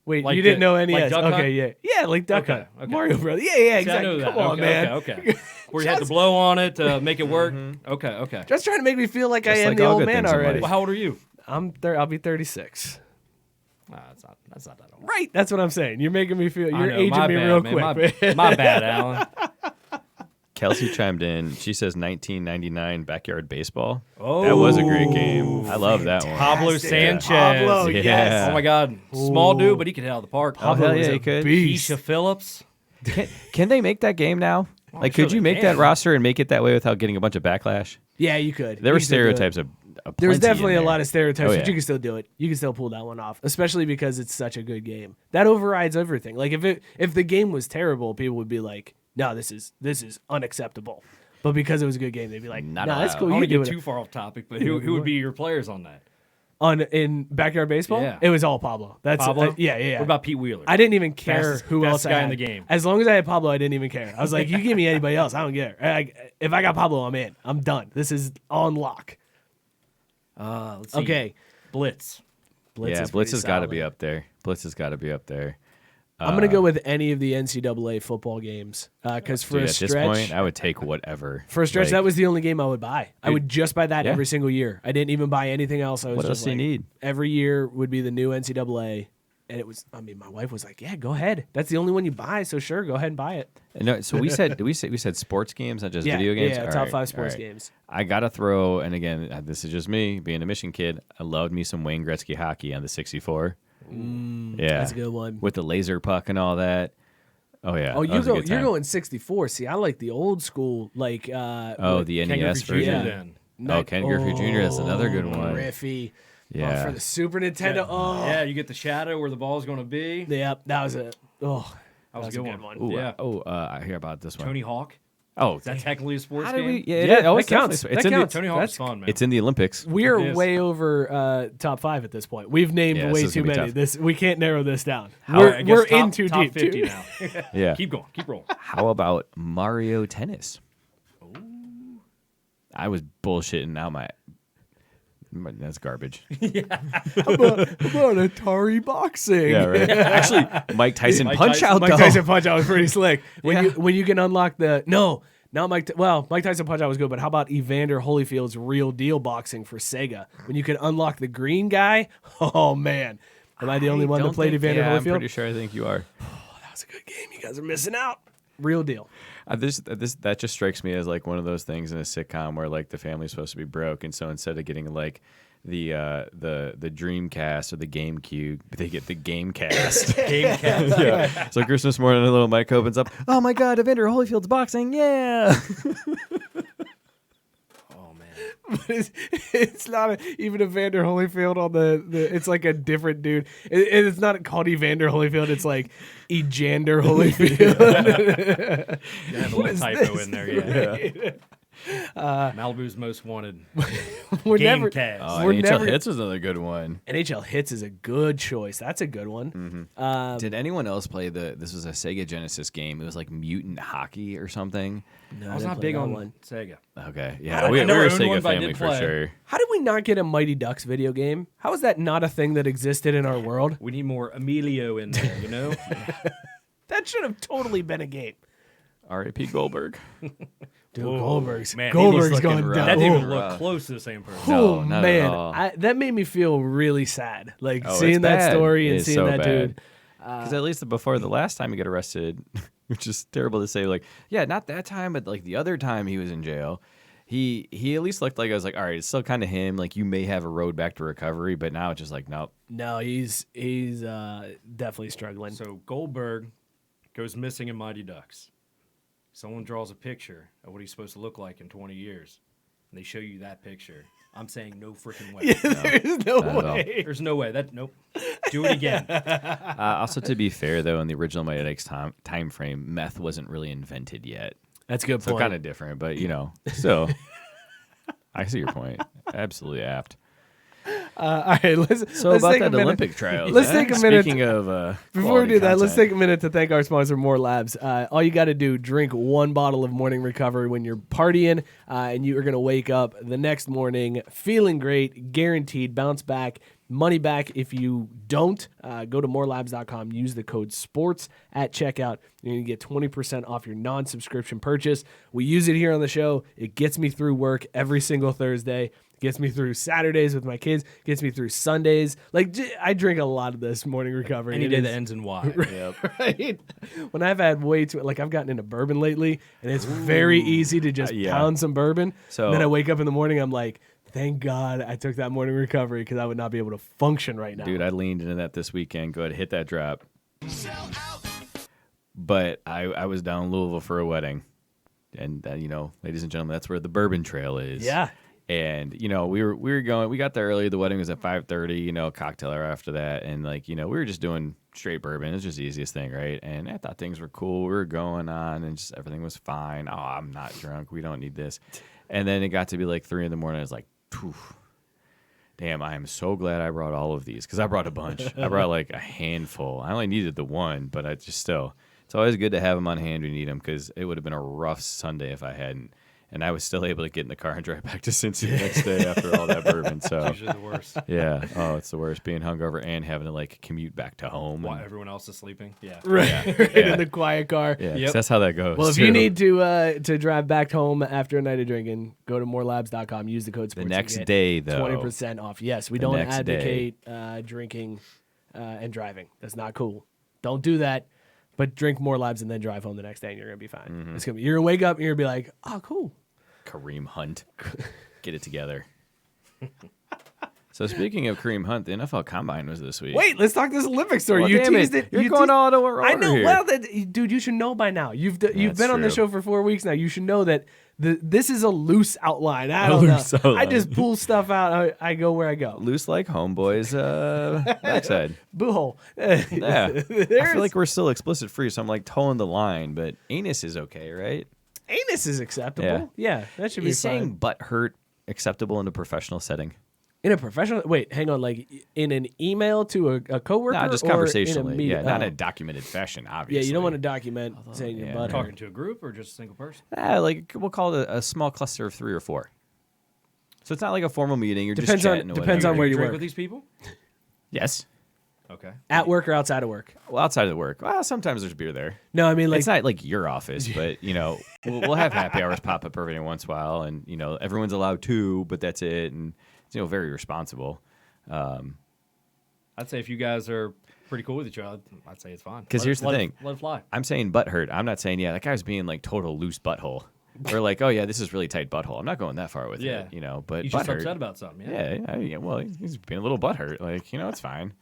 Wait, Like you didn't the- know like NES? Duck okay, Hunt? yeah, yeah, like Duck Okay, Hunt, okay. Mario Brothers. Yeah, See, I exactly. know that. Come on, okay, man. Okay. Where you had to blow on it to make it work. Okay. Just trying to make me feel like I Just am like the all old good man things in already. life. Well, how old are you? I'll be 36. That's not that old. Right. That's what I'm saying. You're making me feel. I You're know, aging my me bad, real man. quick. My bad, Alan. Kelsey chimed in. She says 1999 backyard baseball. Oh, That was a great game. I love that one. Pablo Fantastic. Sanchez. Pablo, Yeah. yes. Oh my God, small dude, but he could hit out of the park. Pablo hell was yeah, a he could. beast. Keisha Phillips. Can they make that game now? Oh, Like, sure could you they make that can. roster and make it that way without getting a bunch of backlash? Yeah, you could. There You were could still do it. stereotypes of There was plenty in definitely a there. lot of stereotypes, Oh, but yeah. you can still do it. You can still pull that one off, especially because it's such a good game. That overrides everything. Like if the game was terrible, people would be like, "No, this is unacceptable." But because it was a good game, they'd be like, Not "No, that's allowed. cool. I You don't can do get it." too far off topic, but who would be your players on that? In backyard baseball, Yeah. it was all Pablo. That's Pablo? yeah. What about Pete Wheeler? I didn't even care Fastest- who else fastest I guy had. in the game. As long as I had Pablo, I didn't even care. I was like, you give me anybody else, I don't care. If I got Pablo, I'm in. I'm done. This is on lock. Let's see. Okay. Blitz. Blitz is Blitz pretty has got to solid. be up there. Blitz has got to be up there. I'm gonna go with any of the NCAA football games because for Dude, a at stretch, this point, I would take whatever. for a stretch, Like, that was the only game I would buy. I would just buy that Yeah. every single year. I didn't even buy anything else. I was What just else do you like, need? every year would be the new NCAA, and it was. I mean, my wife was like, "Yeah, go ahead. That's the only one you buy, so sure, go ahead and buy it." No, so we said we said sports games, not just Yeah, video games. yeah, All top right, 5 sports all right. games. I gotta throw, and again, this is just me being a Michigan kid. I loved me some Wayne Gretzky hockey on the 64. Yeah, That's a good one. with the laser puck and all that. Oh yeah. Oh, that was a good you're time. going 64. See, I like the old school, like Oh, the Ken NES Griffey Jr. version. then. Ken Griffey Jr. That's another good one. Griffey. Yeah. Oh, for the Super Nintendo. Oh, Yeah, you get the shadow where the ball's going to be. Yep, that was a. Oh, That was a good one. Ooh, Yeah. I hear about this one. Tony Hawk. Oh, Is that technically a sports how did game? we? Yeah, Yeah, it is. Oh, that it's definitely- counts. It's That in counts. Tony Hawk's That's- fun, man. It's in the Olympics. we're It is. way over top 5 at this point. We've named Yeah, way this is too gonna be many. tough. This we can't narrow this down. All right, I guess We're top- in too top deep. 50 too. now. Yeah. Keep going. Keep rolling. How about Mario Tennis? I was bullshitting out my. That's garbage. How about Atari boxing? Yeah, right. Actually, Mike Tyson Mike Punch Tyson- Out Mike though. Tyson Punch Out was pretty slick. Yeah. When you can unlock the not Mike. Mike Tyson Punch Out was good, but how about Evander Holyfield's Real Deal Boxing for Sega? When you can unlock the green guy. Oh man, am I the only one that played Evander I'm Holyfield? pretty sure. I think you are. That was a good game. You guys are missing out. Real Deal. That just strikes me as like one of those things in a sitcom where like the family's supposed to be broke, and so instead of getting like the Dreamcast or the GameCube, they get the Gamecast. Game cat. Yeah. So Christmas morning, a little mic opens up. Oh my God, Evander Holyfield's boxing! Yeah. Oh man. But it's not even Evander Holyfield on the. It's like a different dude. It's not called Evander Holyfield. It's like Ejander Holyfield. You have a little typo in there, yeah. Malibu's Most Wanted. We're Game never. cast. Oh, We're NHL never- Hits was another good one. NHL Hits is a good choice. That's a good one. Did anyone else play this was a Sega Genesis game. It was like Mutant Hockey or something. No, I was didn't not play big that on one. Sega. Okay. I Yeah, we never were a owned one, Sega but I family did for play. sure. How did we not get a Mighty Ducks video game? How is that not a thing that existed in our world? We need more Emilio in there, you know? That should have totally been a game. R.A.P. Goldberg. Dude, Whoa, Goldberg's man, he Goldberg's was looking going rough. down. That didn't Oh, even look rough. close to the same person. No, Oh not at man, all. that made me feel really sad. Like Oh, seeing it's that bad. story It and is seeing so that bad. dude. Because at least before the last time he got arrested, which is terrible to say, like, yeah, not that time, but like the other time he was in jail, he at least looked like I was like, all right, it's still kind of him. Like you may have a road back to recovery, but now it's just like, nope. No, he's definitely struggling. So Goldberg goes missing in Mighty Ducks. Someone draws a picture of what he's supposed to look like in 20 years. And they show you that picture. I'm saying no freaking way. There's no Not at all. way. There's no way. Nope. Do it again. Also, to be fair, though, in the original Mighty Ducks time frame, meth wasn't really invented yet. That's a good So point. kind of different, but, you know, so I see your point. Absolutely apt. All right, let's So about take a that minute. Olympic trials. Let's take a minute. Speaking of Before we do that, let's take take a minute to thank our sponsor, More Labs. All you got to do, drink one bottle of Morning Recovery when you're partying, and you are going to wake up the next morning feeling great, guaranteed, bounce back money back if you don't. Go to morelabs.com, use the code SPORTS at checkout. You're going to get 20% off your non-subscription purchase. We use it here on the show. It gets me through work every single Thursday. Gets me through Saturdays with my kids. Gets me through Sundays. Like, I drink a lot of this morning recovery. Any day that ends in Y. Right? When I've had way too, like, I've gotten into bourbon lately, and it's very easy to just pound some bourbon. So and then I wake up in the morning, I'm like, thank God I took that morning recovery because I would not be able to function right now. Dude, I leaned into that this weekend. Go ahead, hit that drop. But I was down in Louisville for a wedding. And, ladies and gentlemen, that's where the bourbon trail is. Yeah. And, we were going, we got there early. The wedding was at 5:30, cocktail hour after that. And we were just doing straight bourbon. It was just the easiest thing, right? And I thought things were cool. We were going on and just everything was fine. Oh, I'm not drunk. We don't need this. And then it got to be like 3 a.m. I was like, phew. Damn, I am so glad I brought all of these because I brought a bunch. I brought like a handful. I only needed the one, but I just still. It's always good to have them on hand when you need them because it would have been a rough Sunday if I hadn't. And I was still able to get in the car and drive back to Cincy the next day after all that bourbon. So It's usually the worst. yeah, it's the worst being hungover and having to commute back to home. While and, everyone else is sleeping. Yeah. Right, Yeah. in the quiet car. yeah, 'cause Yep. that's how that goes. Well, if too. you need to drive back home after a night of drinking, go to morelabs.com. Use the code the SPORTS. next to get day though, 20% off. Yes, we The don't next advocate drinking and driving. That's not cool. Don't do that. But drink more labs and then drive home the next day, and you're gonna be fine. Mm-hmm. It's gonna be. You're gonna wake up and you're gonna be like, oh, cool. Kareem Hunt, get it together. So speaking of Kareem Hunt, the NFL Combine was this week. Wait, let's talk this Olympic story. Well, You damn teased it. it. You're You going teased- all over I know. here. Well, dude, you should know by now. You've That's been on the true. show for 4 weeks now. You should know that this is a loose outline. I A don't loose know. I outline. just pull stuff out. I go where I go. Loose like homeboys backside. Boo hole. Yeah. I There's- feel like we're still explicit free, so I'm like towing the line, but anus is okay, right? Anus is acceptable. Yeah, that should be Is fine. saying butt hurt acceptable in a professional setting? In a professional, wait, hang on, like in an email to a coworker, No, just or in a conversationally. meeting? Yeah, not Oh. in a documented fashion, Yeah, obviously. you don't want to document saying your yeah, butt. Talking to a group or just a single person? We'll call it a small cluster of 3 or 4. So it's not like a formal meeting. You're Depends just on- chatting. or depends whatever. on where you drink work. with these people? Yes. Okay. At work or outside of work? Well, outside of the work. Well, sometimes there's beer there. No, I mean like It's not like your office, but we'll have happy hours pop up every once in a while, and everyone's allowed 2, but that's it, and it's very responsible. I'd say if you guys are pretty cool with each other, I'd say it's fine. 'Cause Let here's it- the let it- thing. Let it fly. I'm saying butt hurt. I'm not saying that guy was being like total loose butthole, or like oh this is really tight butthole. I'm not going that far with Yeah. it, but He's butt just hurt. upset about something. Yeah. Yeah, well, he's being a little butt hurt. Like it's fine.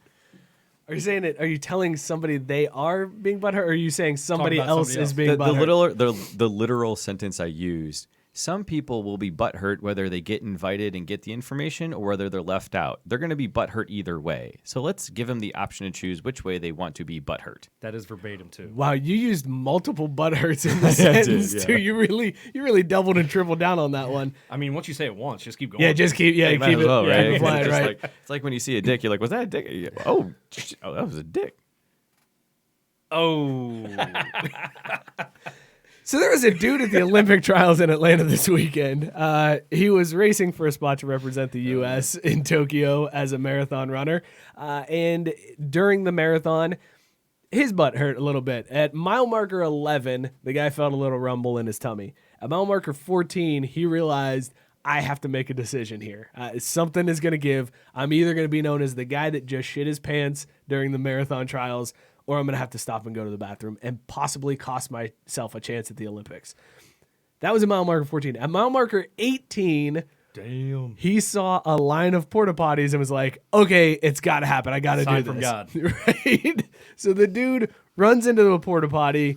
Are you saying it? Are you telling somebody they are being butthurt, or are you saying somebody about else somebody is else. being butthurt? The literal sentence I used. Some people will be butthurt whether they get invited and get the information or whether they're left out. They're going to be butthurt either way. So let's give them the option to choose which way they want to be butthurt. That is verbatim too. Wow, you used multiple butthurts in the sentence yeah. too. You really doubled and tripled down on that one. I mean, once you say it once, just keep going. Yeah, just keep Might keep as it well, right? keep it flying, It's just right? it's like when you see a dick, you're like, was that a dick? Oh, that was a dick. Oh. So there was a dude at the Olympic trials in Atlanta this weekend. He was racing for a spot to represent the U.S. in Tokyo as a marathon runner. And during the marathon, his butt hurt a little bit. At mile marker 11, the guy felt a little rumble in his tummy. At mile marker 14, he realized, I have to make a decision here. Something is going to give. I'm either going to be known as the guy that just shit his pants during the marathon trials, or I'm going to have to stop and go to the bathroom and possibly cost myself a chance at the Olympics. That was at mile marker 14. At mile marker 18, Damn. he saw a line of porta potties and was like, okay, it's got to happen. I got to do Sign this. from God. Right? So the dude runs into the porta potty,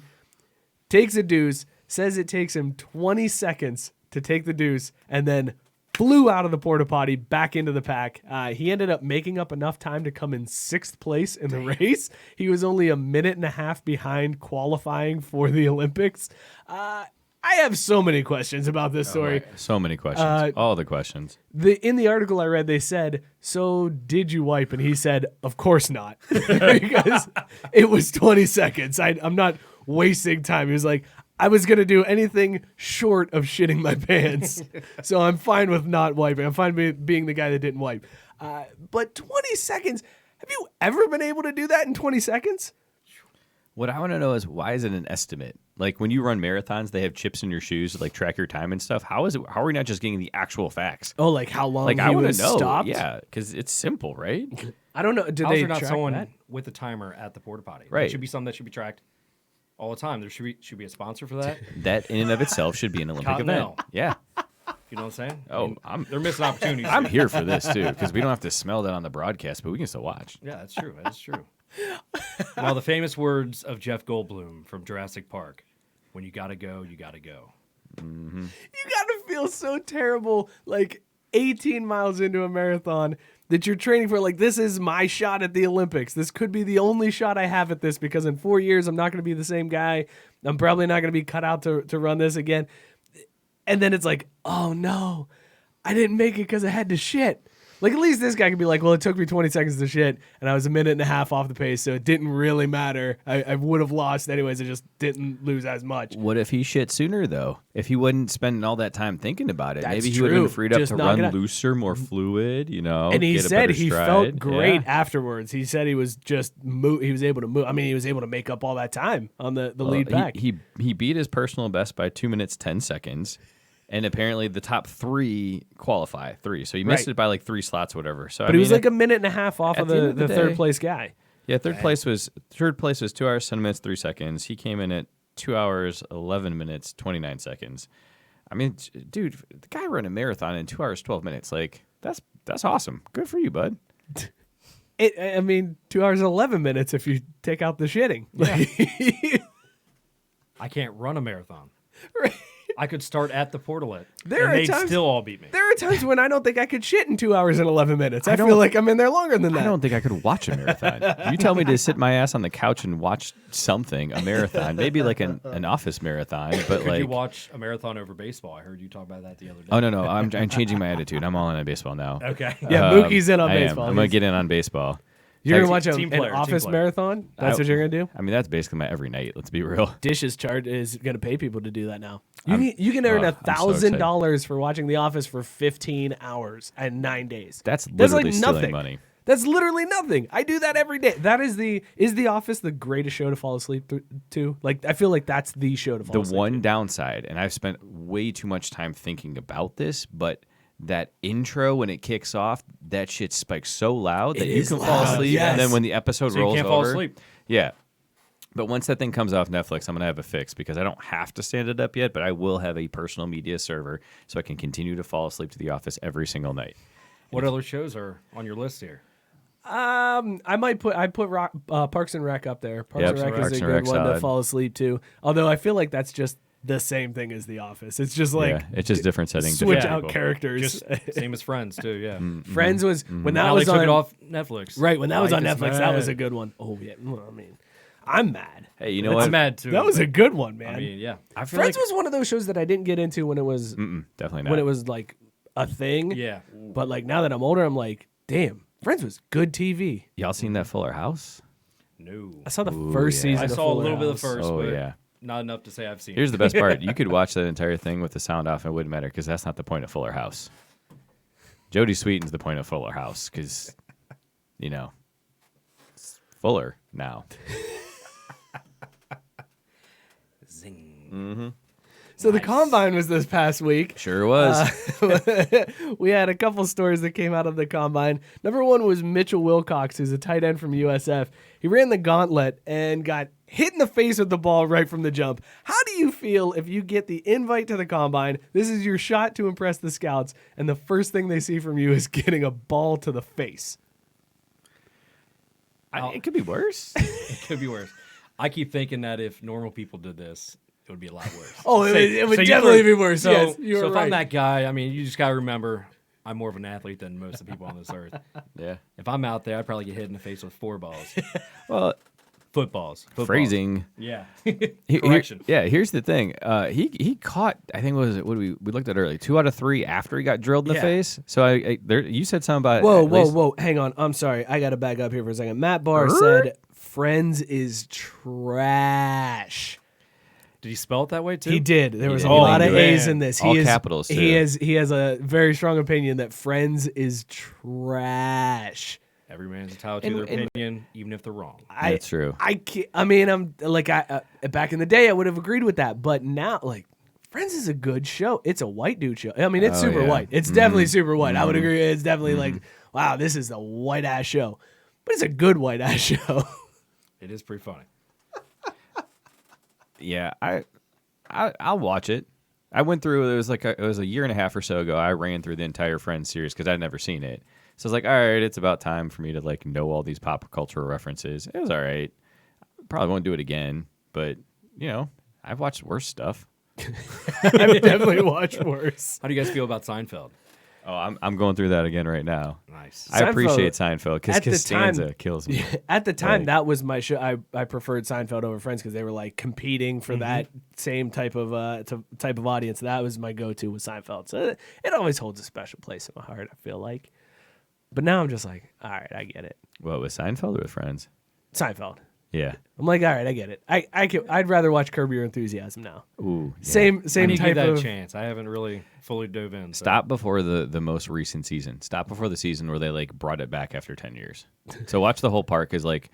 takes a deuce, says it takes him 20 seconds to take the deuce, and then flew out of the porta potty back into the pack. He ended up making up enough time to come in 6th place in the race. He was only a minute and a half behind qualifying for the Olympics. I have so many questions about this story. So many questions. All the questions. In the article I read, they said, so did you wipe? And he said, of course not. Because it was 20 seconds. I'm not wasting time. He was like, I was going to do anything short of shitting my pants. So I'm fine with not wiping. I'm fine being the guy that didn't wipe. But 20 seconds, have you ever been able to do that in 20 seconds? What I want to know is, why is it an estimate? Like, when you run marathons, they have chips in your shoes to like track your time and stuff. How are we not just getting the actual facts? Oh, like how long Like, he I want was to know. stopped? Yeah, because it's simple, right? I don't know. Do How's they there not track someone that? with a timer at the porta potty? Right. It should be something that should be tracked all the time. There should be a sponsor for that. That in and of itself should be an Olympic Cottonelle. event. Yeah. You know what I'm saying? Oh, they're missing opportunities. I'm here for this too, because we don't have to smell that on the broadcast, but we can still watch. Yeah, that's true. That's true. Now, the famous words of Jeff Goldblum from Jurassic Park: "When you gotta go, you gotta go." You gotta feel so terrible, like 18 miles into a marathon, that you're training for. Like, this is my shot at the Olympics. This could be the only shot I have at this, because in 4 years I'm not going to be the same guy. I'm probably not going to be cut out to run this again. And then it's like, oh no, I didn't make it because I had to shit. Like, at least this guy could be like, well, it took me 20 seconds to shit, and I was a minute and a half off the pace, so it didn't really matter. I would have lost anyways. I just didn't lose as much. What if he shit sooner, though? If he wouldn't spend all that time thinking about it, That's maybe he would have true. been freed up Just to knock it run out. looser, more fluid, you know. And he get a said better he stride. felt great Yeah. afterwards. He said he was just he was able to move. I mean, he was able to make up all that time on the lead back. He beat his personal best by 2 minutes 10 seconds, and apparently the top three qualify three. So he missed Right. it by like 3 slots, whatever. So but he was like a minute and a half off of at the end the of the third day- place guy. yeah. Third place was 2 hours 10 minutes 3 seconds. He came in at 2 hours 11 minutes 29 seconds. I mean, dude, the guy ran a marathon in 2 hours 12 minutes. Like, that's awesome. Good for you, bud. I mean, 2 hours and 11 minutes if you take out the shitting. I can't run a marathon. Right. I could start at the portalet, There and are they'd times- still all beat me. There are times when I don't think I could shit in 2 hours and 11 minutes. I feel like I'm in there longer than that. I don't think I could watch a marathon. You tell me to sit my ass on the couch and watch something, a marathon, maybe like an office marathon, but Could like, you watch a marathon over baseball? I heard you talk about that the other day. oh no, I'm changing my attitude. I'm all in on baseball now. Okay. Yeah, Mookie's in on I am. baseball. I'm gonna get in on baseball. You're going to watch Team an player, team office player. marathon? That's what you're going to do? I mean, that's basically my every night. Let's be real. Dish's chart is going to pay people to do that now. You can earn I'm so $1,000 for watching The Office for 15 hours and 9 days. That's like literally stealing nothing. money. That's literally nothing. I do that every day. That is The Office the greatest show to fall asleep to? Like, I feel like that's the show to fall The asleep one to. downside, and I've spent way too much time thinking about this, but that intro when it kicks off, that shit spikes so loud that you is can fall loud, asleep, yes. and then when the episode So you rolls can't over, fall asleep. yeah. But once that thing comes off Netflix, I'm gonna have a fix because I don't have to stand it up yet, but I will have a personal media server so I can continue to fall asleep to The Office every single night. What other shows are on your list here? I put Parks and Rec up there. Parks Yep, and Rec Parks is a and good Rec's one to solid. fall asleep to. Although I feel like that's just the same thing as The Office. It's just like yeah, it's just different settings. switch different out people. characters. Just same as Friends too. Yeah. Friends was when that Now was they took on it off Netflix. right when that was Like on this Netflix. That was man. a good one. Oh yeah, well, I mean, I'm mad. Hey, you know what? I'm mad too. That was but, a good one, man. I mean, yeah. I feel Friends like was one of those shows that I didn't get into when it was definitely not. when it was like a thing. Yeah. But like now that I'm older, I'm like, damn, Friends was good TV. Y'all seen that Fuller House? No. I saw the Ooh, first yeah. season. I of saw a Fuller little bit of House. the first, Oh but yeah. not enough to say I've seen. Here's it. the best part. You could watch that entire thing with the sound off and it wouldn't matter because that's not the point of Fuller House. Jodie Sweetin's the point of Fuller House because, you know, it's Fuller now. Zing. So the combine was this past week. Sure was. We had a couple stories that came out of the combine. Number one was Mitchell Wilcox, who's a tight end from USF. He ran the gauntlet and got hit in the face with the ball right from the jump. How do you feel if you get the invite to the combine? This is your shot to impress the scouts, and the first thing they see from you is getting a ball to the face. It could be worse. It could be worse. I keep thinking that if normal people did this, it would be a lot worse. Oh, it would you definitely throw- be worse. So, Yes, you're so if right. I'm that guy, I mean, you just got to remember, I'm more of an athlete than most of the people on this earth. Yeah. If I'm out there, I'd probably get hit in the face with 4 balls. Well, Footballs. phrasing. Yeah. Here- Correction. Here's the thing. He caught. I think what did we looked at earlier. 2 out of 3 after he got drilled in the Yeah. face. So you said something about. Whoa, at whoa, least- whoa. Hang on. I'm sorry. I got to back up here for a second. Matt Barr said Friends is trash. Did he spell it that way too? He did. There was a did. lot of Oh, A's man. in this. All capitals, He too. he has a very strong opinion that Friends is trash. Every man's entitled to their And- opinion, even if they're wrong. That's true. I can't, I mean, I'm like back in the day I would have agreed with that, but now like Friends is a good show. It's a white dude show. I mean, it's Oh, super yeah. white. It's definitely super white. I would agree. It's definitely like, wow, this is a white ass show, but it's a good white ass show. It is pretty funny. Yeah, I'll watch it. I went through. It was a year and a half or so ago. I ran through the entire Friends series because I'd never seen it. So I was like, all right, it's about time for me to like know all these pop culture references. It was all right. Probably won't do it again, but you know, I've watched worse stuff. I've definitely watched worse. How do you guys feel about Seinfeld? Oh, I'm going through that again right now. Nice. I appreciate Seinfeld at the because time- Costanza kills me. At the time, Right. that was my show. I preferred Seinfeld over Friends because they were like competing for that same type of audience. That was my go-to with Seinfeld. So it always holds a special place in my heart. I feel like, but now I'm just like, all right, I get it. What, with Seinfeld or with Friends? Seinfeld. Yeah. I'm like, all right, I get it. I'd rather watch Curb Your Enthusiasm now. Ooh. Yeah. Same I need to type give that of. a chance. I haven't really fully dove in. So. Stop before the most recent season. Stop before the season where they like brought it back after 10 years. So watch the whole part because like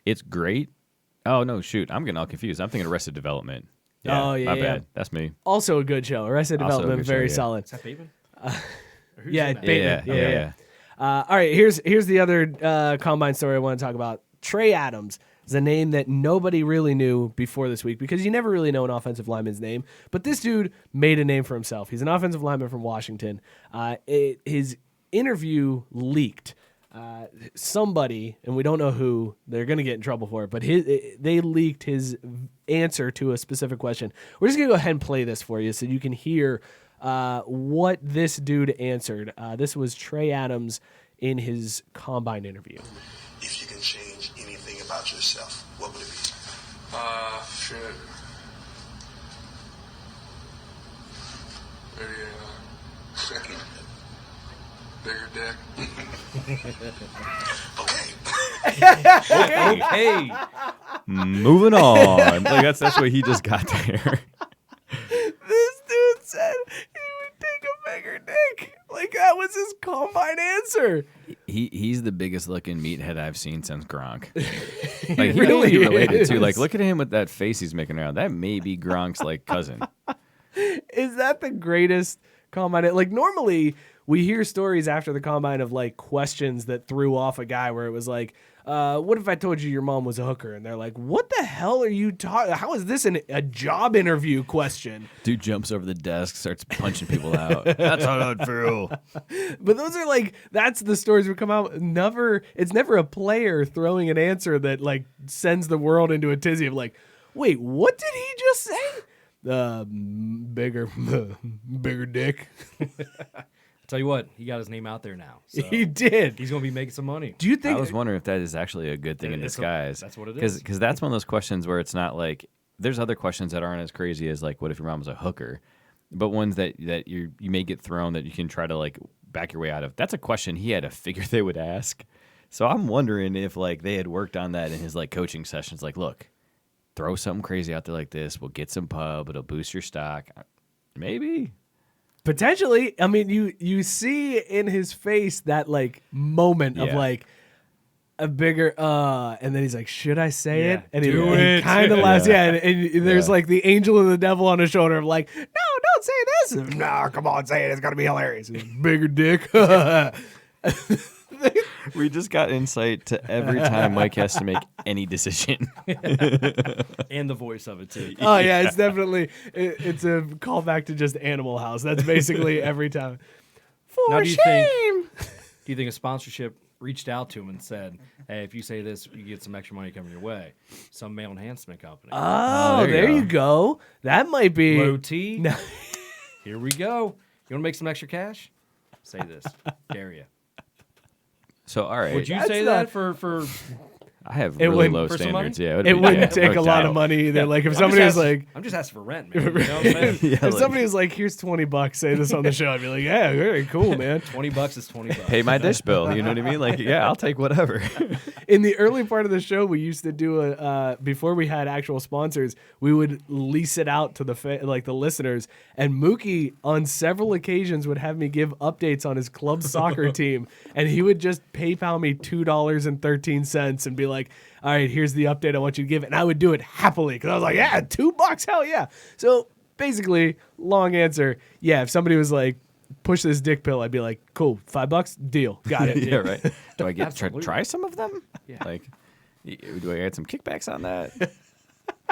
it's great. Oh no, shoot, I'm getting all confused. I'm thinking Arrested Development. Yeah, Oh, yeah, my yeah. bad. That's me. Also a good show. Arrested Also a Development, good show, very yeah. solid. Is that Bateman? Yeah, in that? Bateman. Yeah. All right, here's the other combine story I want to talk about. Trey Adams is a name that nobody really knew before this week because you never really know an offensive lineman's name. But this dude made a name for himself. He's an offensive lineman from Washington. His interview leaked. Somebody, and we don't know who, they're going to get in trouble for it, but they leaked his answer to a specific question. We're just going to go ahead and play this for you so you can hear what this dude answered. This was Trey Adams in his combine interview. If you can change anything about yourself, what would it be? Shit. Maybe, bigger dick. Okay. Hey, Moving on. Like that's what he just got there. This dude said he would take a bigger dick. Like that was his combine answer. He's the biggest looking meathead I've seen since Gronk. Like he really really related is. to. Like look at him with that face he's making around. That may be Gronk's like cousin. Is that the greatest combine? Like normally we hear stories after the combine of like questions that threw off a guy where it was like, what if I told you your mom was a hooker? And they're like, what the hell are you talking? How is this a job interview question? Dude jumps over the desk, starts punching people out. That's how I feel. But those are like, that's the stories that come out. It's never a player throwing an answer that like sends the world into a tizzy of like, wait, what did he just say? Bigger dick. tell you what, he got his name out there now. So He did. he's gonna be making some money. Do you I think? was wondering if that is actually a good thing in It's a- disguise. that's what it is. Because that's one of those questions where it's not like there's other questions that aren't as crazy as like what if your mom was a hooker, but ones that you may get thrown that you can try to like back your way out of. That's a question he had to figure they would ask. So I'm wondering if like they had worked on that in his like coaching sessions. Like, look, throw something crazy out there like this. We'll get some pub. It'll boost your stock. Maybe. Potentially, I mean, you see in his face that like moment of Yeah. like a bigger and then he's like, should I say Yeah, it? And do he it. kind of laughs, Yeah. and there's Yeah. like the angel and the devil on his shoulder of like, no, don't say this. No, come on, say it. It's gonna be hilarious. Bigger dick. We just got insight to every time Mike has to make any decision. And the voice of it too. Oh yeah, it's definitely it's a callback to just Animal House. That's basically every time. For Now, do you shame. Do you think a sponsorship reached out to him and said, "Hey, if you say this, you get some extra money coming your way"? Some male enhancement company. Oh, there you there go. you go. That might be. Low T. No. Here we go. You want to make some extra cash? Say this. Dare you? So all right, Would you That's say not- that for I have It really wouldn't- low For some standards. money? Yeah, It wouldn't yeah, take a no lot of doubt. money either. Like if I'm somebody was just like, I'm just asking for rent, man. You know what I'm saying? Yeah, if like, somebody was like, here's $20, say this on the show, I'd be like, yeah, very cool, man. $20 is $20. pay my dish bill. You know what I mean? Like, yeah, I'll take whatever. In the early part of the show, we used to do before we had actual sponsors, we would lease it out to the the listeners. And Mookie on several occasions would have me give updates on his club soccer team, and he would just PayPal me $2.13 and be like, "All right, here's the update I want you to give," and I would do it happily because I was like, "Yeah, $2, hell yeah!" So basically, long answer, yeah. If somebody was like, push this dick pill, I'd be like, cool, $5, deal, got it. Yeah, right. Do I get Absolutely. try some of them? Yeah. Like, do I add some kickbacks on that?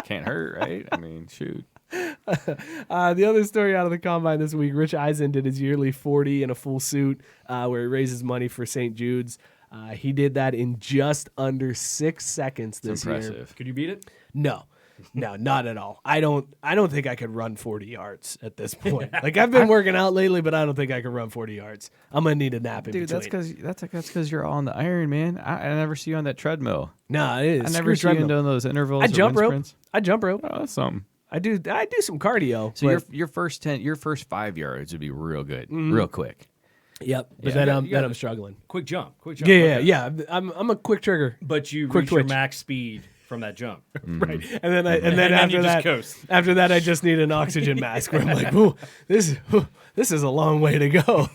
Can't hurt, right? I mean, shoot. The other story out of the combine this week, Rich Eisen did his yearly 40 in a full suit where he raises money for St. Jude's. He did that in just under 6 seconds this year. Impressive. Could you beat it? No, not at all. I don't think I could run 40 yards at this point. Like I've been working out lately, but I don't think I could run 40 yards. I'm gonna need a nap in Dude, between. that's because you're all on the iron, man. I never see you on that treadmill. No, it is. I never see you in doing those intervals. I or jump wind rope. sprints. I jump rope. Oh, that's something. I do some cardio. So but- your first 5 yards would be real good, real quick. yep. But Yeah. then You gotta- I'm struggling. Quick jump. Yeah, okay. yeah. I'm a quick trigger. But you Quick reach your twitch. max speed from that jump. Right. And then And then after you just that, coast. after that, I just need an oxygen mask where I'm like, ooh, this is a long way to go.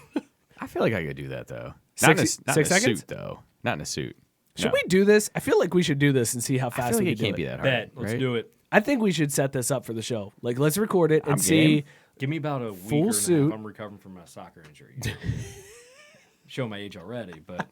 I feel like I could do that though. Six- not 6 in a seconds? suit though. Not in a suit. Should No. we do this? I feel like we should do this and see how I fast feel like we it can can't do be it. that hard. Bet. Let's right? do it. I think we should set this up for the show. Like, let's record it and I'm see. game. Give me about a week Full or and suit. a half. I'm recovering from a soccer injury. Show my age already, but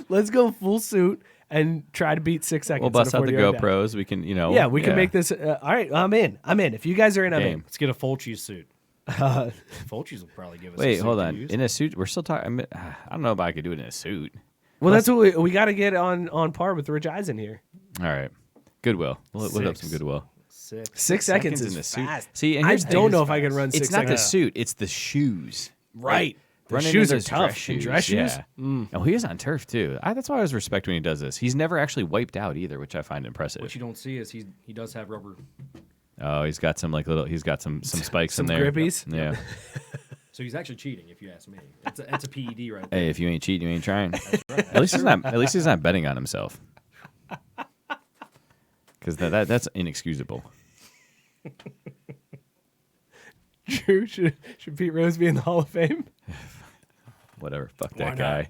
Let's go full suit and try to beat 6 seconds. We'll in bust a out the 40-yard dash. GoPros. We can, Yeah, we can make this. All right, I'm in. If you guys are in, I'm in. Game. let's get a Fulci suit. Fulci's will probably give us. a Wait, suit hold to on. use. In a suit, we're still talking. I don't know if I could do it in a suit. Well, that's what we got to get on par with Rich Eisen here. All right. Goodwill. We'll look up 6. some goodwill. 6. 6 seconds is in a suit. fast. See, and I here's the don't thing. know if I can run 6 It's not seconds. the suit. It's the shoes. Right. The Running shoes in are those tough. And dress shoes? Yeah. Oh, he is on turf too. That's why I always respect when he does this. He's never actually wiped out either, which I find impressive. What you don't see is he does have rubber. Oh, he's got some he's got some spikes Some in there. grippies? Yeah. So he's actually cheating, if you ask me. It's a PED right there. Hey, if you ain't cheating, you ain't trying. At least he's not betting on himself. Because that's inexcusable. True. Should Pete Rose be in the Hall of Fame? Whatever. Fuck Why that guy.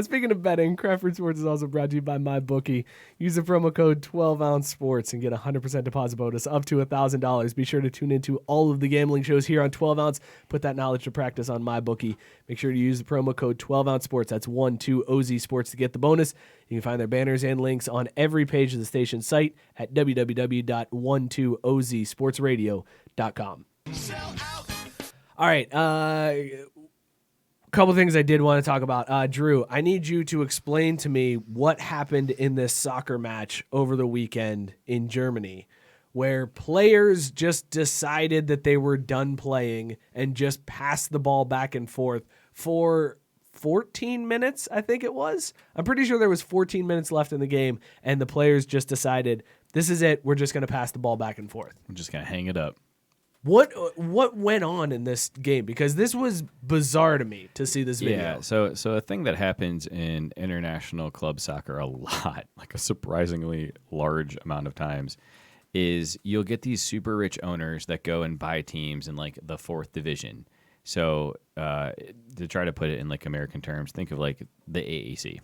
Speaking of betting, Crawford Sports is also brought to you by MyBookie. Use the promo code 12ounce sports and get a 100% deposit bonus up to $1,000. Be sure to tune into all of the gambling shows here on 12 ounce. Put that knowledge to practice on MyBookie. Make sure to use the promo code 12ounce sports. That's 12OZ sports to get the bonus. You can find their banners and links on every page of the station site at www.12ozsportsradio.com. All right. Couple things I did want to talk about. Drew, I need you to explain to me what happened in this soccer match over the weekend in Germany, where players just decided that they were done playing and just passed the ball back and forth for 14 minutes, I think it was. I'm pretty sure there was 14 minutes left in the game, and the players just decided, this is it, we're just going to pass the ball back and forth. I'm just gonna hang it up. What went on in this game? Because this was bizarre to me to see this video. Yeah, so a thing that happens in international club soccer a lot, like a surprisingly large amount of times, is you'll get these super rich owners that go and buy teams in like the 4th division. So to try to put it in like American terms, think of like the AAC.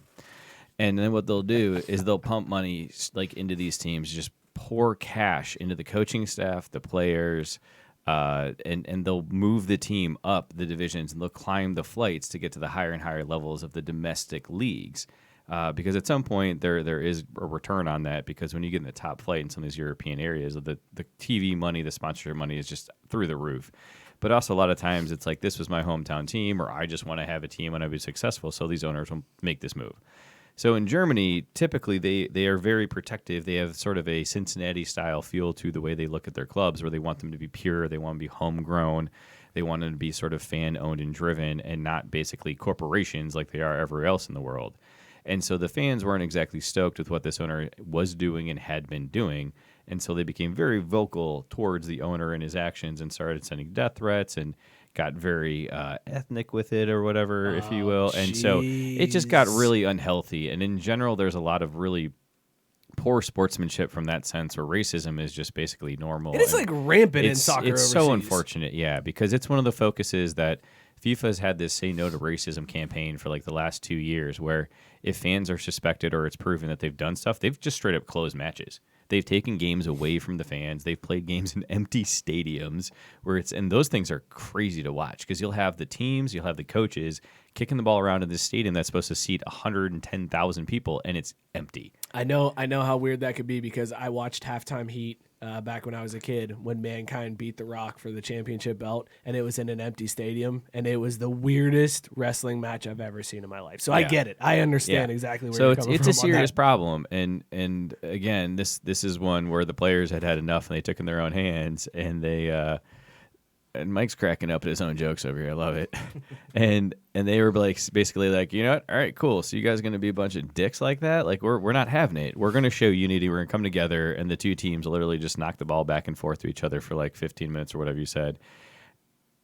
And then what they'll do is they'll pump money like into these teams, just pour cash into the coaching staff, the players, and they'll move the team up the divisions and they'll climb the flights to get to the higher and higher levels of the domestic leagues. Because at some point there is a return on that, because when you get in the top flight in some of these European areas, the TV money, the sponsorship money is just through the roof. But also a lot of times it's like, this was my hometown team, or I just want to have a team when I be successful, so these owners will make this move. So in Germany, typically they are very protective. They have sort of a Cincinnati-style feel to the way they look at their clubs, where they want them to be pure, they want them to be homegrown, they want them to be sort of fan-owned and driven, and not basically corporations like they are everywhere else in the world. And so the fans weren't exactly stoked with what this owner was doing and had been doing. And so they became very vocal towards the owner and his actions and started sending death threats and got very ethnic with it or whatever, if you will. And so it just got really unhealthy. And in general, there's a lot of really poor sportsmanship from that sense where racism is just basically normal. It is like rampant in soccer It's overseas. so unfortunate, yeah, because it's one of the focuses that FIFA has had this Say No to Racism campaign for like the last 2 years where if fans are suspected or it's proven that they've done stuff, they've just straight up closed matches. They've taken games away from the fans. They've played games in empty stadiums and those things are crazy to watch because you'll have the teams, you'll have the coaches kicking the ball around in this stadium that's supposed to seat 110,000 people and it's empty. I know how weird that could be because I watched Halftime Heat back when I was a kid when Mankind beat The Rock for the championship belt, and it was in an empty stadium, and it was the weirdest wrestling match I've ever seen in my life. So I get it. I understand exactly where you're coming from. So it's a serious problem, and again, this is one where the players had enough, and they took it in their own hands, and they. And Mike's cracking up at his own jokes over here. I love it. and they were like basically like, you know what? All right, cool. So you guys are going to be a bunch of dicks like that? Like we're not having it. We're going to show unity. We're going to come together. And the two teams literally just knock the ball back and forth to each other for like 15 minutes or whatever you said.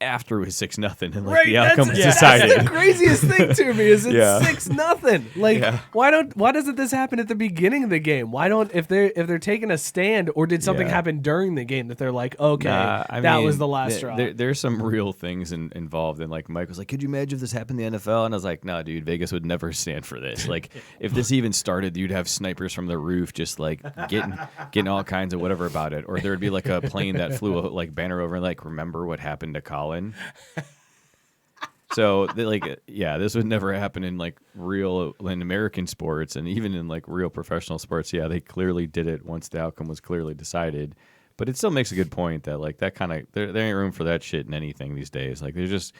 After it was 6-0 and like the outcome was decided. That's the craziest thing to me is it's 6-0. Like why doesn't this happen at the beginning of the game? Why don't if they're taking a stand or did something happen during the game that they're like, okay, that was the last straw. There's some real things involved, and like Mike was like, could you imagine if this happened in the NFL? And I was like, no, dude, Vegas would never stand for this. Like if this even started, you'd have snipers from the roof just like getting all kinds of whatever about it, or there would be like a plane that flew like banner over and like remember what happened to Colin. So this would never happen in like real in American sports, and even in like real professional sports. Yeah, they clearly did it once the outcome was clearly decided. But it still makes a good point that like that kind of there ain't room for that shit in anything these days. Like there's just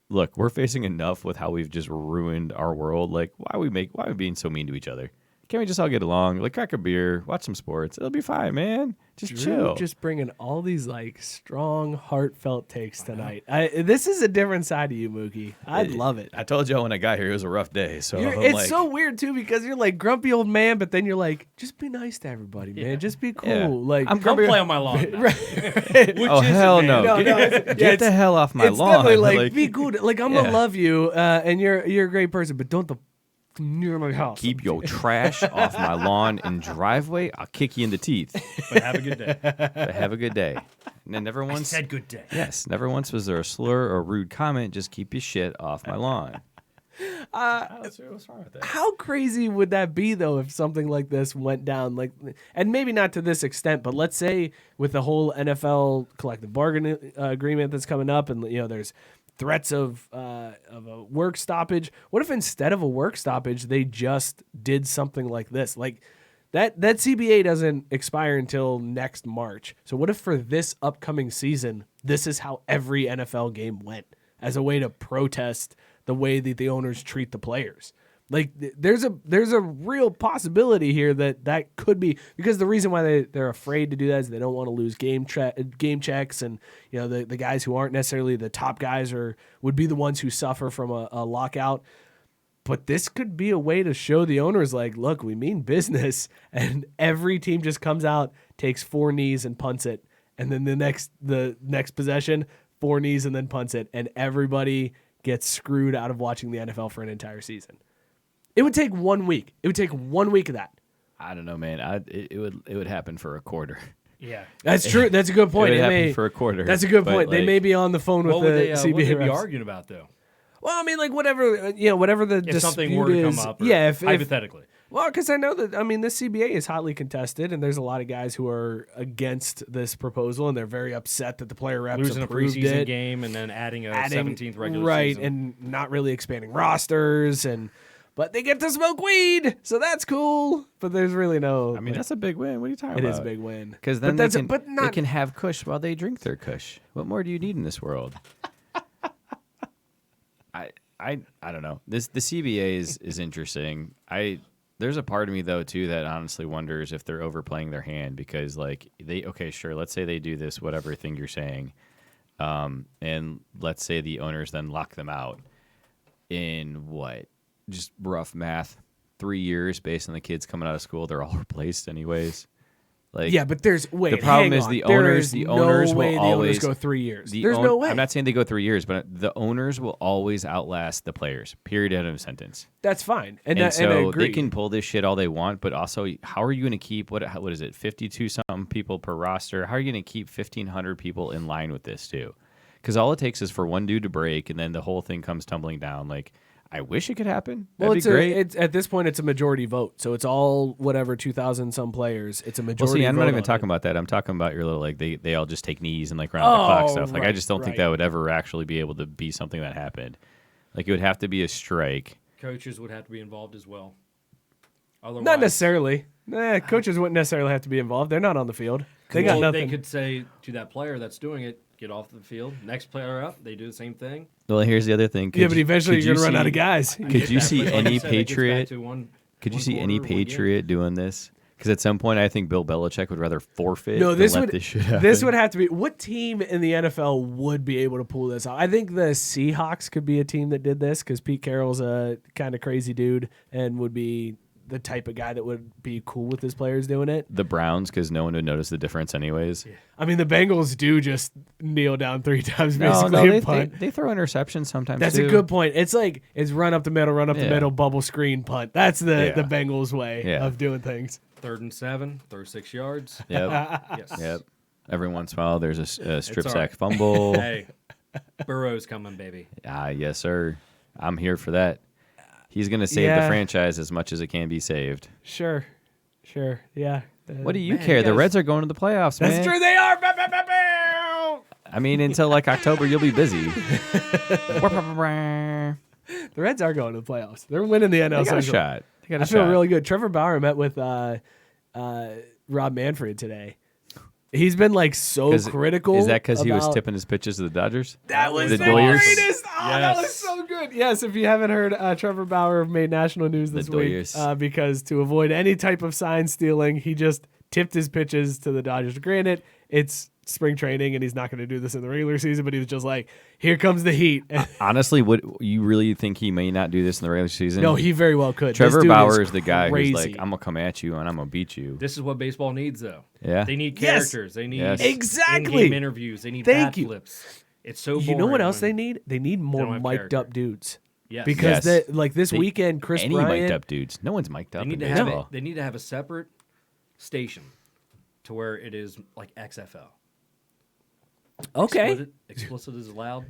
look, we're facing enough with how we've just ruined our world. Like why are we being so mean to each other? Can't we just all get along? Like crack a beer, watch some sports. It'll be fine, man. Just chill. Just bringing all these like strong, heartfelt takes tonight. This is a different side of you, Mookie. I love it. I told y'all when I got here it was a rough day. So it's so weird too because you're like grumpy old man, but then you're like, just be nice to everybody, man. Just be cool. Yeah. Like Don't play on my lawn. Oh hell no! Get the hell off my lawn. Definitely like be good. Like I'm gonna love you, and you're a great person, but don't near my house. Keep your trash off my lawn and driveway. I'll kick you in the teeth. But have a good day. But have a good day. And never once said good day. Yes, never once was there a slur or rude comment. Just keep your shit off my lawn. What's wrong with that? How crazy would that be though if something like this went down? Like, and maybe not to this extent, but let's say with the whole NFL collective bargaining agreement that's coming up, and there's threats of a work stoppage. What if instead of a work stoppage, they just did something like this? Like that CBA doesn't expire until next March. So what if for this upcoming season, this is how every NFL game went as a way to protest the way that the owners treat the players? Like there's a real possibility here that could be, because the reason why they're afraid to do that is they don't want to lose game checks, and the guys who aren't necessarily the top guys would be the ones who suffer from a lockout. But this could be a way to show the owners like, look, we mean business, and every team just comes out, takes 4 knees and punts it, and then the next possession 4 knees and then punts it, and everybody gets screwed out of watching the NFL for an entire season. It would take 1 week. It would take 1 week of that. I don't know, man. It would happen for a quarter. Yeah, that's true. That's a good point. It would happen for a quarter. That's a good point. They may be on the phone with the CBA. What would they be reps. arguing about though? Well, I mean, like whatever the If dispute something were to is. come up, or hypothetically. Well, because I know that, this CBA is hotly contested, and there's a lot of guys who are against this proposal, and they're very upset that the player reps Losing a approved preseason it. game and then adding a 17th regular right, season. and not really expanding rosters, but they get to smoke weed, so that's cool. But there's really no. That's a big win. What are you talking It about? is a big win. Because then they can have kush while they drink their kush. What more do you need in this world? I don't know. The CBA is interesting. There's a part of me though too that honestly wonders if they're overplaying their hand, because like let's say they do this whatever thing you're saying, and let's say the owners then lock them out in just rough math, 3 years based on the kids coming out of school. They're all replaced anyways. Like, yeah, but there's wait. the problem hang is on. the There owners. is The no owners way will the always owners go 3 years. the There's no way. I'm not saying they go 3 years, but the owners will always outlast the players. Period. End of sentence. That's fine, and I So agree. they can pull this shit all they want, but also, how are you going to keep what is it, 52 something people per roster? How are you going to keep 1,500 people in line with this too? Because all it takes is for one dude to break, and then the whole thing comes tumbling down. Like, I wish it could happen. That'd be great. It's at this point, it's a majority vote, so it's all whatever 2,000 some players. It's a majority. Well, see, I'm vote not even on talking it. about that. I'm talking about your little like they all just take knees and like round the clock stuff. Like I right, just don't think right. that would ever actually be able to be something that happened. Like it would have to be a strike. Coaches would have to be involved as well. Otherwise, Not necessarily. Coaches wouldn't necessarily have to be involved. They're not on the field. They got Well, nothing. They could say to that player that's doing it, get off the field. Next player up, they do the same thing. Well, here's the other thing. Yeah, but eventually could you're gonna run see- out of guys. Could you see Like any you said, it gets back Patriot? to one- Could you one see any quarter, one game. Patriot doing this? Because at some point, I think Bill Belichick would rather forfeit No, than this let would this shit happen. this would have to be what team in the NFL would be able to pull this off? I think the Seahawks could be a team that did this because Pete Carroll's a kind of crazy dude and would be the type of guy that would be cool with his players doing it. the Browns, because no one would notice the difference anyways. I mean, the Bengals do just kneel down 3 times No, basically no, and punt. they throw interceptions sometimes. That's too. a good point. It's like it's run up the middle, Yeah. bubble screen punt. That's the Yeah. Bengals way Yeah. of doing things. 3rd and 7, throw 6 yards. Yep. Yes. Yep. Every once in a while, there's a strip all sack right. fumble. Hey, Burrow's coming, baby. Yes, sir. I'm here for that. He's going to save the Yeah. franchise as much as it can be saved. Sure, yeah. What do you Man, care? you The guys- Reds are going to the playoffs, man. That's true. They are. Bow, bow, bow, bow. I mean, until like October, you'll be busy. The Reds are going to the playoffs. They're winning the NL They got a Central. shot. They got a I feel shot. really good. Trevor Bauer met with Rob Manfred today. He's been like so critical. Is that because he was about- tipping his pitches to the Dodgers? That was the the Doyers? greatest. Oh, that was Yes. so good. Yes, if you haven't heard, Trevor Bauer made national news this week Doyers. because to avoid any type of sign stealing, he just tipped his pitches to the Dodgers. Granted, it's spring training and he's not going to do this in the regular season, but he was just like, here comes the heat. Honestly, would you really think he may not do this in the regular season? No, he very well could. Trevor This dude Bauer is the guy crazy. who's like, I'm gonna come at you and I'm gonna beat you. This is what baseball needs, though. Yeah. They need Yes. characters. They need Yes. Exactly. in-game interviews. They need Thank bat you. flips. It's so boring. You know what else they when- need? They need more don't have mic'd character. up dudes. Yes. Because Yes. like this They- weekend, Chris Any Bryant. mic'd up dudes. No one's mic'd up They need in to have baseball. they need to have a separate station to where it is like XFL. Okay. Explicit is allowed.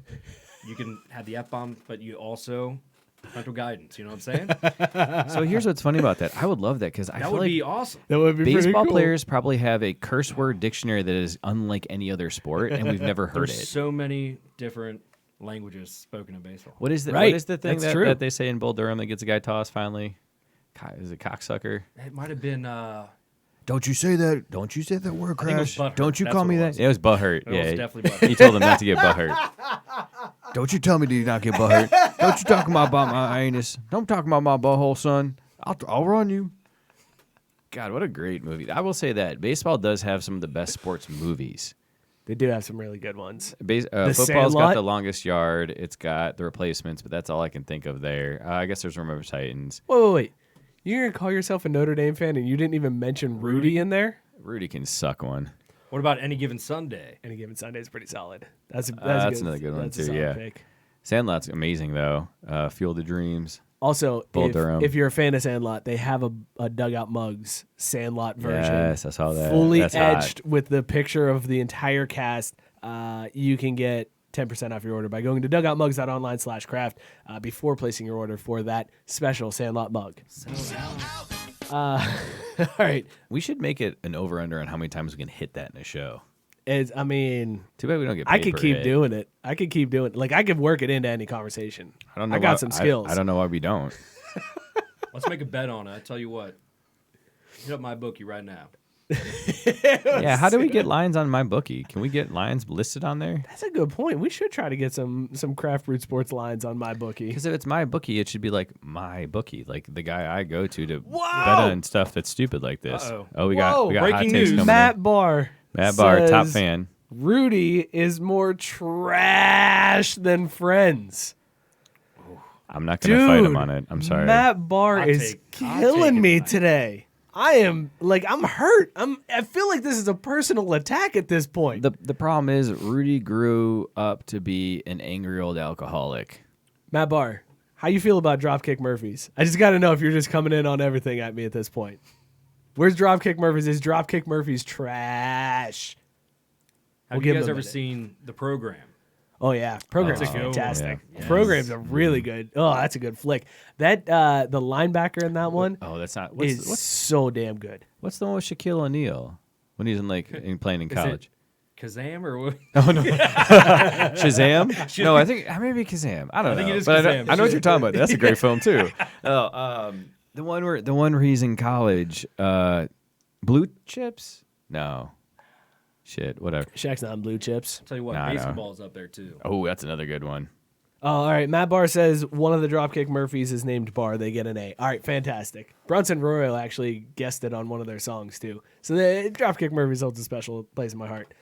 You can have the F-bomb, but you also parental guidance. You know what I'm saying? So here's what's funny about that. I would love that because I That feel would like be awesome. That would be pretty baseball cool. players probably have a curse word dictionary that is unlike any other sport, and we've never heard There's it. so many different languages spoken in baseball. What is the Right. What is the thing That's true. that they say in Bull Durham that gets a guy tossed finally? Is it cocksucker? It might have been. Don't you say that? Don't you say that word, I think it was butthurt. Don't you That's call what me it that? was. It was butthurt. It was Yeah, definitely butthurt. he told him not to get butthurt. Don't you tell me to not get butthurt. Don't you talk about my anus. Don't talk about my butthole, son. I'll run you. God, what a great movie. I will say that baseball does have some of the best sports movies. They do have some really good ones. Football's Sandlot? got the longest yard. It's got the replacements, but that's all I can think of there. I guess there's Remember Titans. Wait. You're gonna call yourself a Notre Dame fan and you didn't even mention Rudy in there? Rudy can suck one. What about Any Given Sunday? Any Given Sunday is pretty solid. That's Another good one That's a too. solid Yeah, pick. Sandlot's amazing though. Field of Dreams. Also, Bull Durham. if you're a fan of Sandlot, they have a Dugout Mugs Sandlot version. Yes, I saw that. Fully That's hot. etched with the picture of the entire cast. You can get 10% off your order by going to dugoutmugs.online/craft before placing your order for that special Sandlot mug. All right. We should make it an over/under on how many times we can hit that in a show. Too bad we don't get. I paid could per keep hit. doing it. I could work it into any conversation. I don't know. I got why- some skills. I don't know why we don't. Let's make a bet on it. I tell you what. Hit up my bookie right now. Yeah, how do we get lines on my bookie? Can we get lines listed on there? That's a good point. We should try to get some craft brewed sports lines on my bookie. Because if it's my bookie, it should be like my bookie, like the guy I go to Whoa! bet on stuff that's stupid like this. Uh-oh. Oh, we got hot Breaking takes news. coming Matt Barr. in. Matt Barr, top says fan. Rudy is more trash than Friends. I'm not going to fight him on it. I'm sorry. Matt Barr I'll is take it killing me tonight. today. I am like, I'm hurt. I feel like this is a personal attack at this point. The problem is Rudy grew up to be an angry old alcoholic. Matt Barr, how you feel about Dropkick Murphys? I just got to know if you're just coming in on everything at me at this point. Where's Dropkick Murphys? Is Dropkick Murphys trash? Have We'll you give guys him a ever minute. seen The Program? Oh yeah, Program's That's a good one. fantastic. Yeah. Program's a really good. Oh, that's a good flick. That the linebacker in that one Oh, that's not. is What's so damn good. the one with Shaquille O'Neal when he's playing in Is it college? Kazam or what? Oh no, Shazam? No, I think maybe Kazam. I don't know. think it is But Kazam. I know what you're talking about. That's a great film too. Oh, the one where he's in college. Blue Chips? No. Shit, whatever. Shaq's not in Blue Chips. Tell you what, Nah, I know. basketball's up there too. Oh, that's another good one. Oh, all right. Matt Barr says one of the Dropkick Murphys is named Barr. They get an A. All right, fantastic. Bronson Royal actually guested on one of their songs too. So the Dropkick Murphys holds a special place in my heart.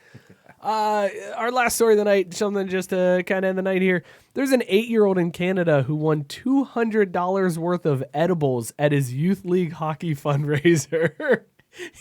Our last story of the night, something just to kind of end the night here. There's an 8-year-old in Canada who won $200 worth of edibles at his youth league hockey fundraiser.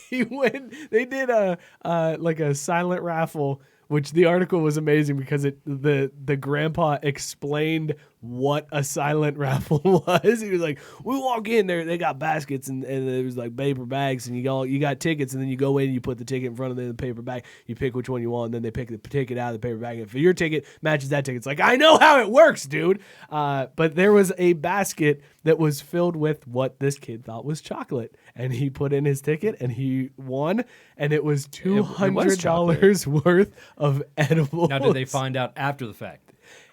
They did a silent raffle, which the article was amazing because the grandpa explained what a silent raffle was. He was like, we walk in there, they got baskets and it was like paper bags, and you got tickets, and then you go in, you put the ticket in front of the paper bag, you pick which one you want, and then they pick the ticket out of the paper bag. If your ticket matches that ticket, it's like, I know how it works, dude. But there was a basket that was filled with what this kid thought was chocolate, and he put in his ticket and he won, and it was $200 worth of edibles. Now, did they find out after the fact?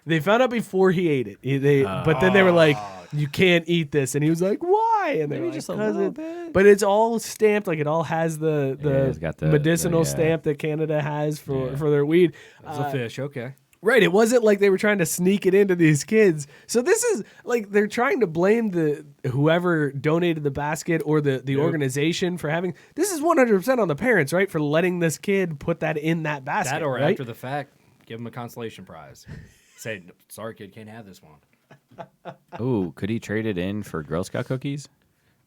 They found out before he ate it. But then they were like, "You can't eat this," and he was like, "Why?" And they were Maybe like, just a 'Cause little it-" bit. But it's all stamped, like it all has the it's got the- medicinal yeah. stamp that Canada has for their weed. It's a fish, okay. Right. It wasn't like they were trying to sneak it into these kids. So this is like they're trying to blame the whoever donated the basket or the organization for having. This is 100% on the parents, right, for letting this kid put that in that basket. That or right? after the fact, give him a consolation prize. Say, sorry, kid, can't have this one. Ooh, could he trade it in for Girl Scout cookies?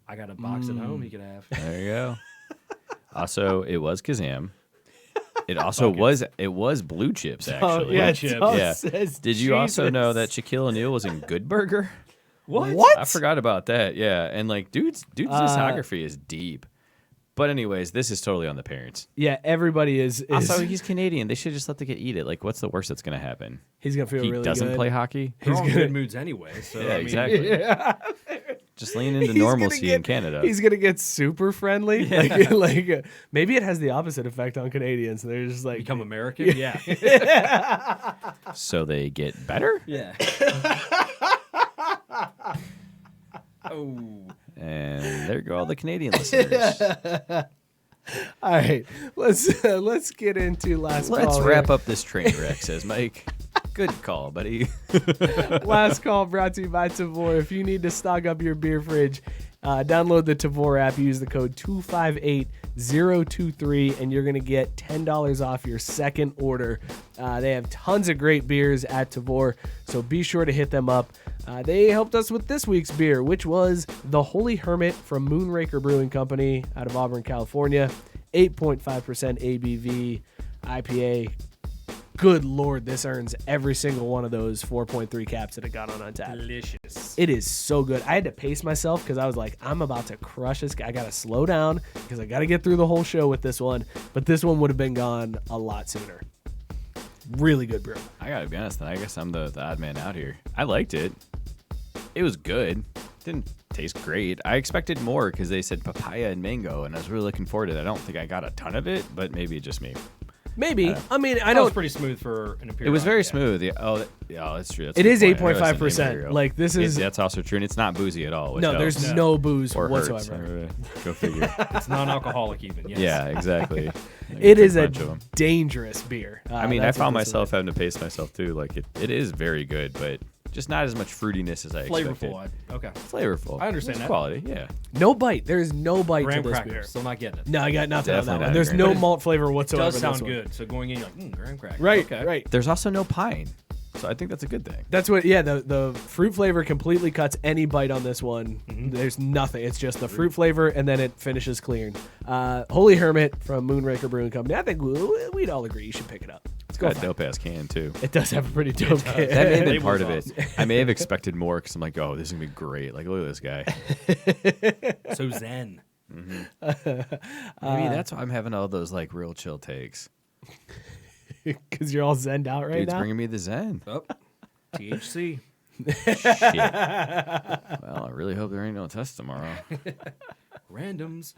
I got a box at home he could have. There you go. Also, it was Kazam. It also was Blue Chips, actually. Oh, yeah, Chips. it all Yeah. says Did you also know Jesus. that Shaquille O'Neal was in Good Burger? What? I forgot about that. Yeah, and like, dude's discography is deep. But anyways, this is totally on the parents. Yeah, everybody is Also, he's Canadian. They should just let the kid eat it. Like, what's the worst that's going to happen? he's gonna feel He really doesn't good. play hockey. They're all in good moods anyway. So, Yeah, I mean, exactly. Just lean into He's gonna normalcy in Canada. He's gonna get super friendly. Like maybe it has the opposite effect on Canadians. They're just like Become American? Yeah. So they get better? Yeah. Oh. And there go all the Canadian listeners. All right, let's get into last. Let's call wrap here. up this train wreck, says Mike. Good call, buddy. Last call brought to you by Tavor. If you need to stock up your beer fridge, download the Tavor app. Use the code 258023, and you're going to get $10 off your second order. They have tons of great beers at Tavor, so be sure to hit them up. They helped us with this week's beer, which was the Holy Hermit from Moonraker Brewing Company out of Auburn, California. 8.5% ABV IPA. Good Lord, this earns every single one of those 4.3 caps that it got on Untapped. Delicious. It is so good. I had to pace myself because I was like, I'm about to crush this. I got to slow down because I got to get through the whole show with this one. But this one would have been gone a lot sooner. Really good brew. I gotta be honest, I guess I'm the odd man out here. I liked it. It was good. Didn't taste great. I expected more because they said papaya and mango, and I was really looking forward to that. I don't think I got a ton of it, but maybe it's just me. Maybe. I mean, I That was don't. pretty smooth for an imperial. It was very IPA. smooth. Yeah. Oh, that's true. That's It a good is point. I realized 8.5%. the Imperial. Like, this is- That's also true, and it's not boozy at all. Which No, helps. there's no booze or whatsoever. hurts. Go figure. It's non-alcoholic even. Yes. Yeah, exactly. It is a bunch of 'em. dangerous beer. I mean, I That's what found this is. myself having to pace myself too. Like it is very good, but just not as much fruitiness as I expected. Flavorful. Okay. Flavorful. I understand It's that. quality. Yeah. No bite. There is no bite Graham to this cracker. beer. Still not getting it. No, I got nothing on that Definitely one. not There's Graham no cracker. malt flavor It whatsoever. does in this sound one. good. So going in, you're like, graham cracker. Right, Okay. right. There's also no pine. So I think that's a good thing. That's what, yeah, the fruit flavor completely cuts any bite on this one. There's nothing. It's just the fruit flavor, and then it finishes clean. Holy Hermit from Moonraker Brewing Company. I think we'd all agree you should pick it up. It's got a dope ass can too. It does have a pretty dope can. That may have been Label's part of it. awesome. I may have expected more because I'm like, oh, this is gonna be great. Like, look at this guy. So zen. Maybe that's why I'm having all those like real chill takes. Because you're all zenned out right Dude's now. bringing me the zen. Oh, THC. Shit. Well, I really hope there ain't no test tomorrow. Randoms.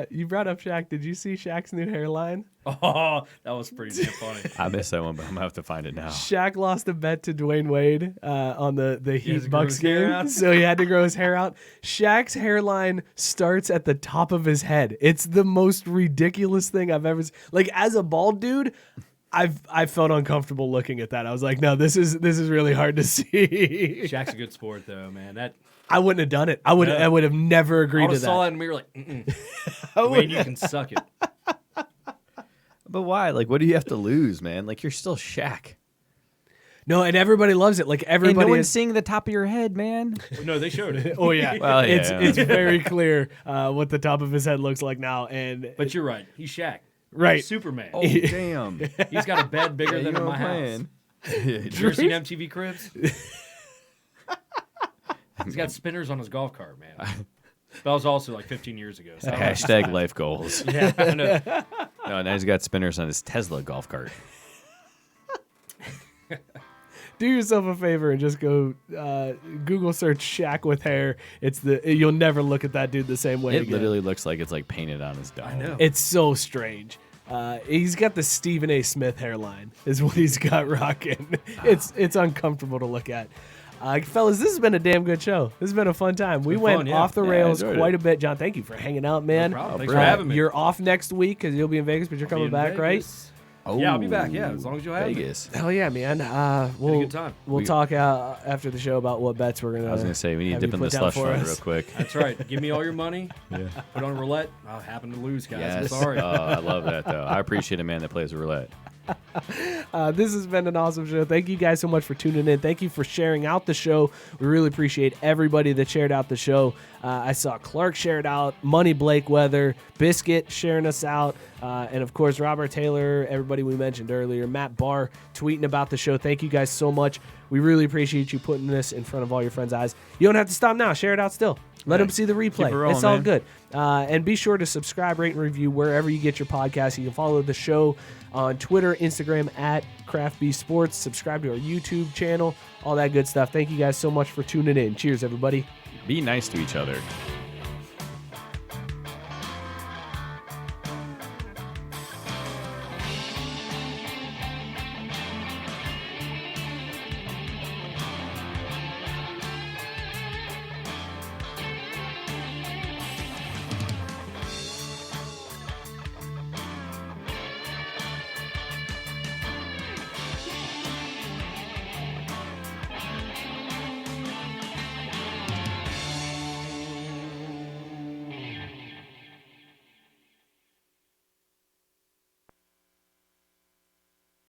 You brought up Shaq. Did you see Shaq's new hairline? Oh, that was pretty damn funny. I missed that one, but I'm gonna have to find it now. Shaq lost a bet to Dwayne Wade on the to Heat grow Bucks his hair game, out. so he had to grow his hair out. Shaq's hairline starts at the top of his head. It's the most ridiculous thing I've ever seen. Like, as a bald dude, I felt uncomfortable looking at that. I was like, no, this is really hard to see. Shaq's a good sport, though, man. That I wouldn't have done it. I would have never I agreed would to have saw that. that in the mirror like, Wayne, you can suck it. But why? Like, what do you have to lose, man? Like, you're still Shaq. No, and everybody loves it. Like, everybody is seeing the top of your head, man. No, they showed it. Oh yeah, Well, yeah. it's very clear what the top of his head looks like now, and But you're right. He's Shaq. right. He's Superman. Oh, damn. He's got a bed bigger than in my house. You ever seen MTV Cribs? He's got spinners on his golf cart, man. That was also like 15 years ago. So Hashtag life goals. yeah, I know. No, now he's got spinners on his Tesla golf cart. Do yourself a favor and just go Google search Shaq with hair. You'll never look at that dude the same way It again. literally looks like it's like painted on his dome. I know. It's so strange. He's got the Stephen A. Smith hairline is what he's got rocking. It's uncomfortable to look at. Fellas, this has been a damn good show. This has been a fun time. We been went fun, yeah. off the Yeah, I rails enjoyed quite it. a bit. John, thank you for hanging out, man. No problem. Thanks bro. for having me. You're off next week because you'll be in Vegas, but you're coming Be in back, right? Vegas. Yeah, I'll be back. Yeah, as long as you'll have me. Vegas. Hell yeah, man. Had a good time. We'll talk after the show about what bets we're gonna. I was gonna say we need to have dip you in the put down slush for fund us. real quick. That's right. Give me all your money. Put on roulette. I happen to lose, guys. Yes. I'm sorry. I love that though. I appreciate a man that plays roulette. This has been an awesome show. Thank you guys so much for tuning in. Thank you for sharing out the show. We really appreciate everybody that shared out the show. I saw Clark shared out, Money Blakeweather, Biscuit sharing us out, and of course Robert Taylor, everybody we mentioned earlier, Matt Barr tweeting about the show. Thank you guys so much. We really appreciate you putting this in front of all your friends' eyes. You don't have to stop now. Share it out still. Let them see the replay. it rolling, It's all man. good. And be sure to subscribe, rate, and review wherever you get your podcast. You can follow the show on Twitter, Instagram at Craft Beast Sports. Subscribe to our YouTube channel, all that good stuff. Thank you guys so much for tuning in. Cheers, everybody. Be nice to each other.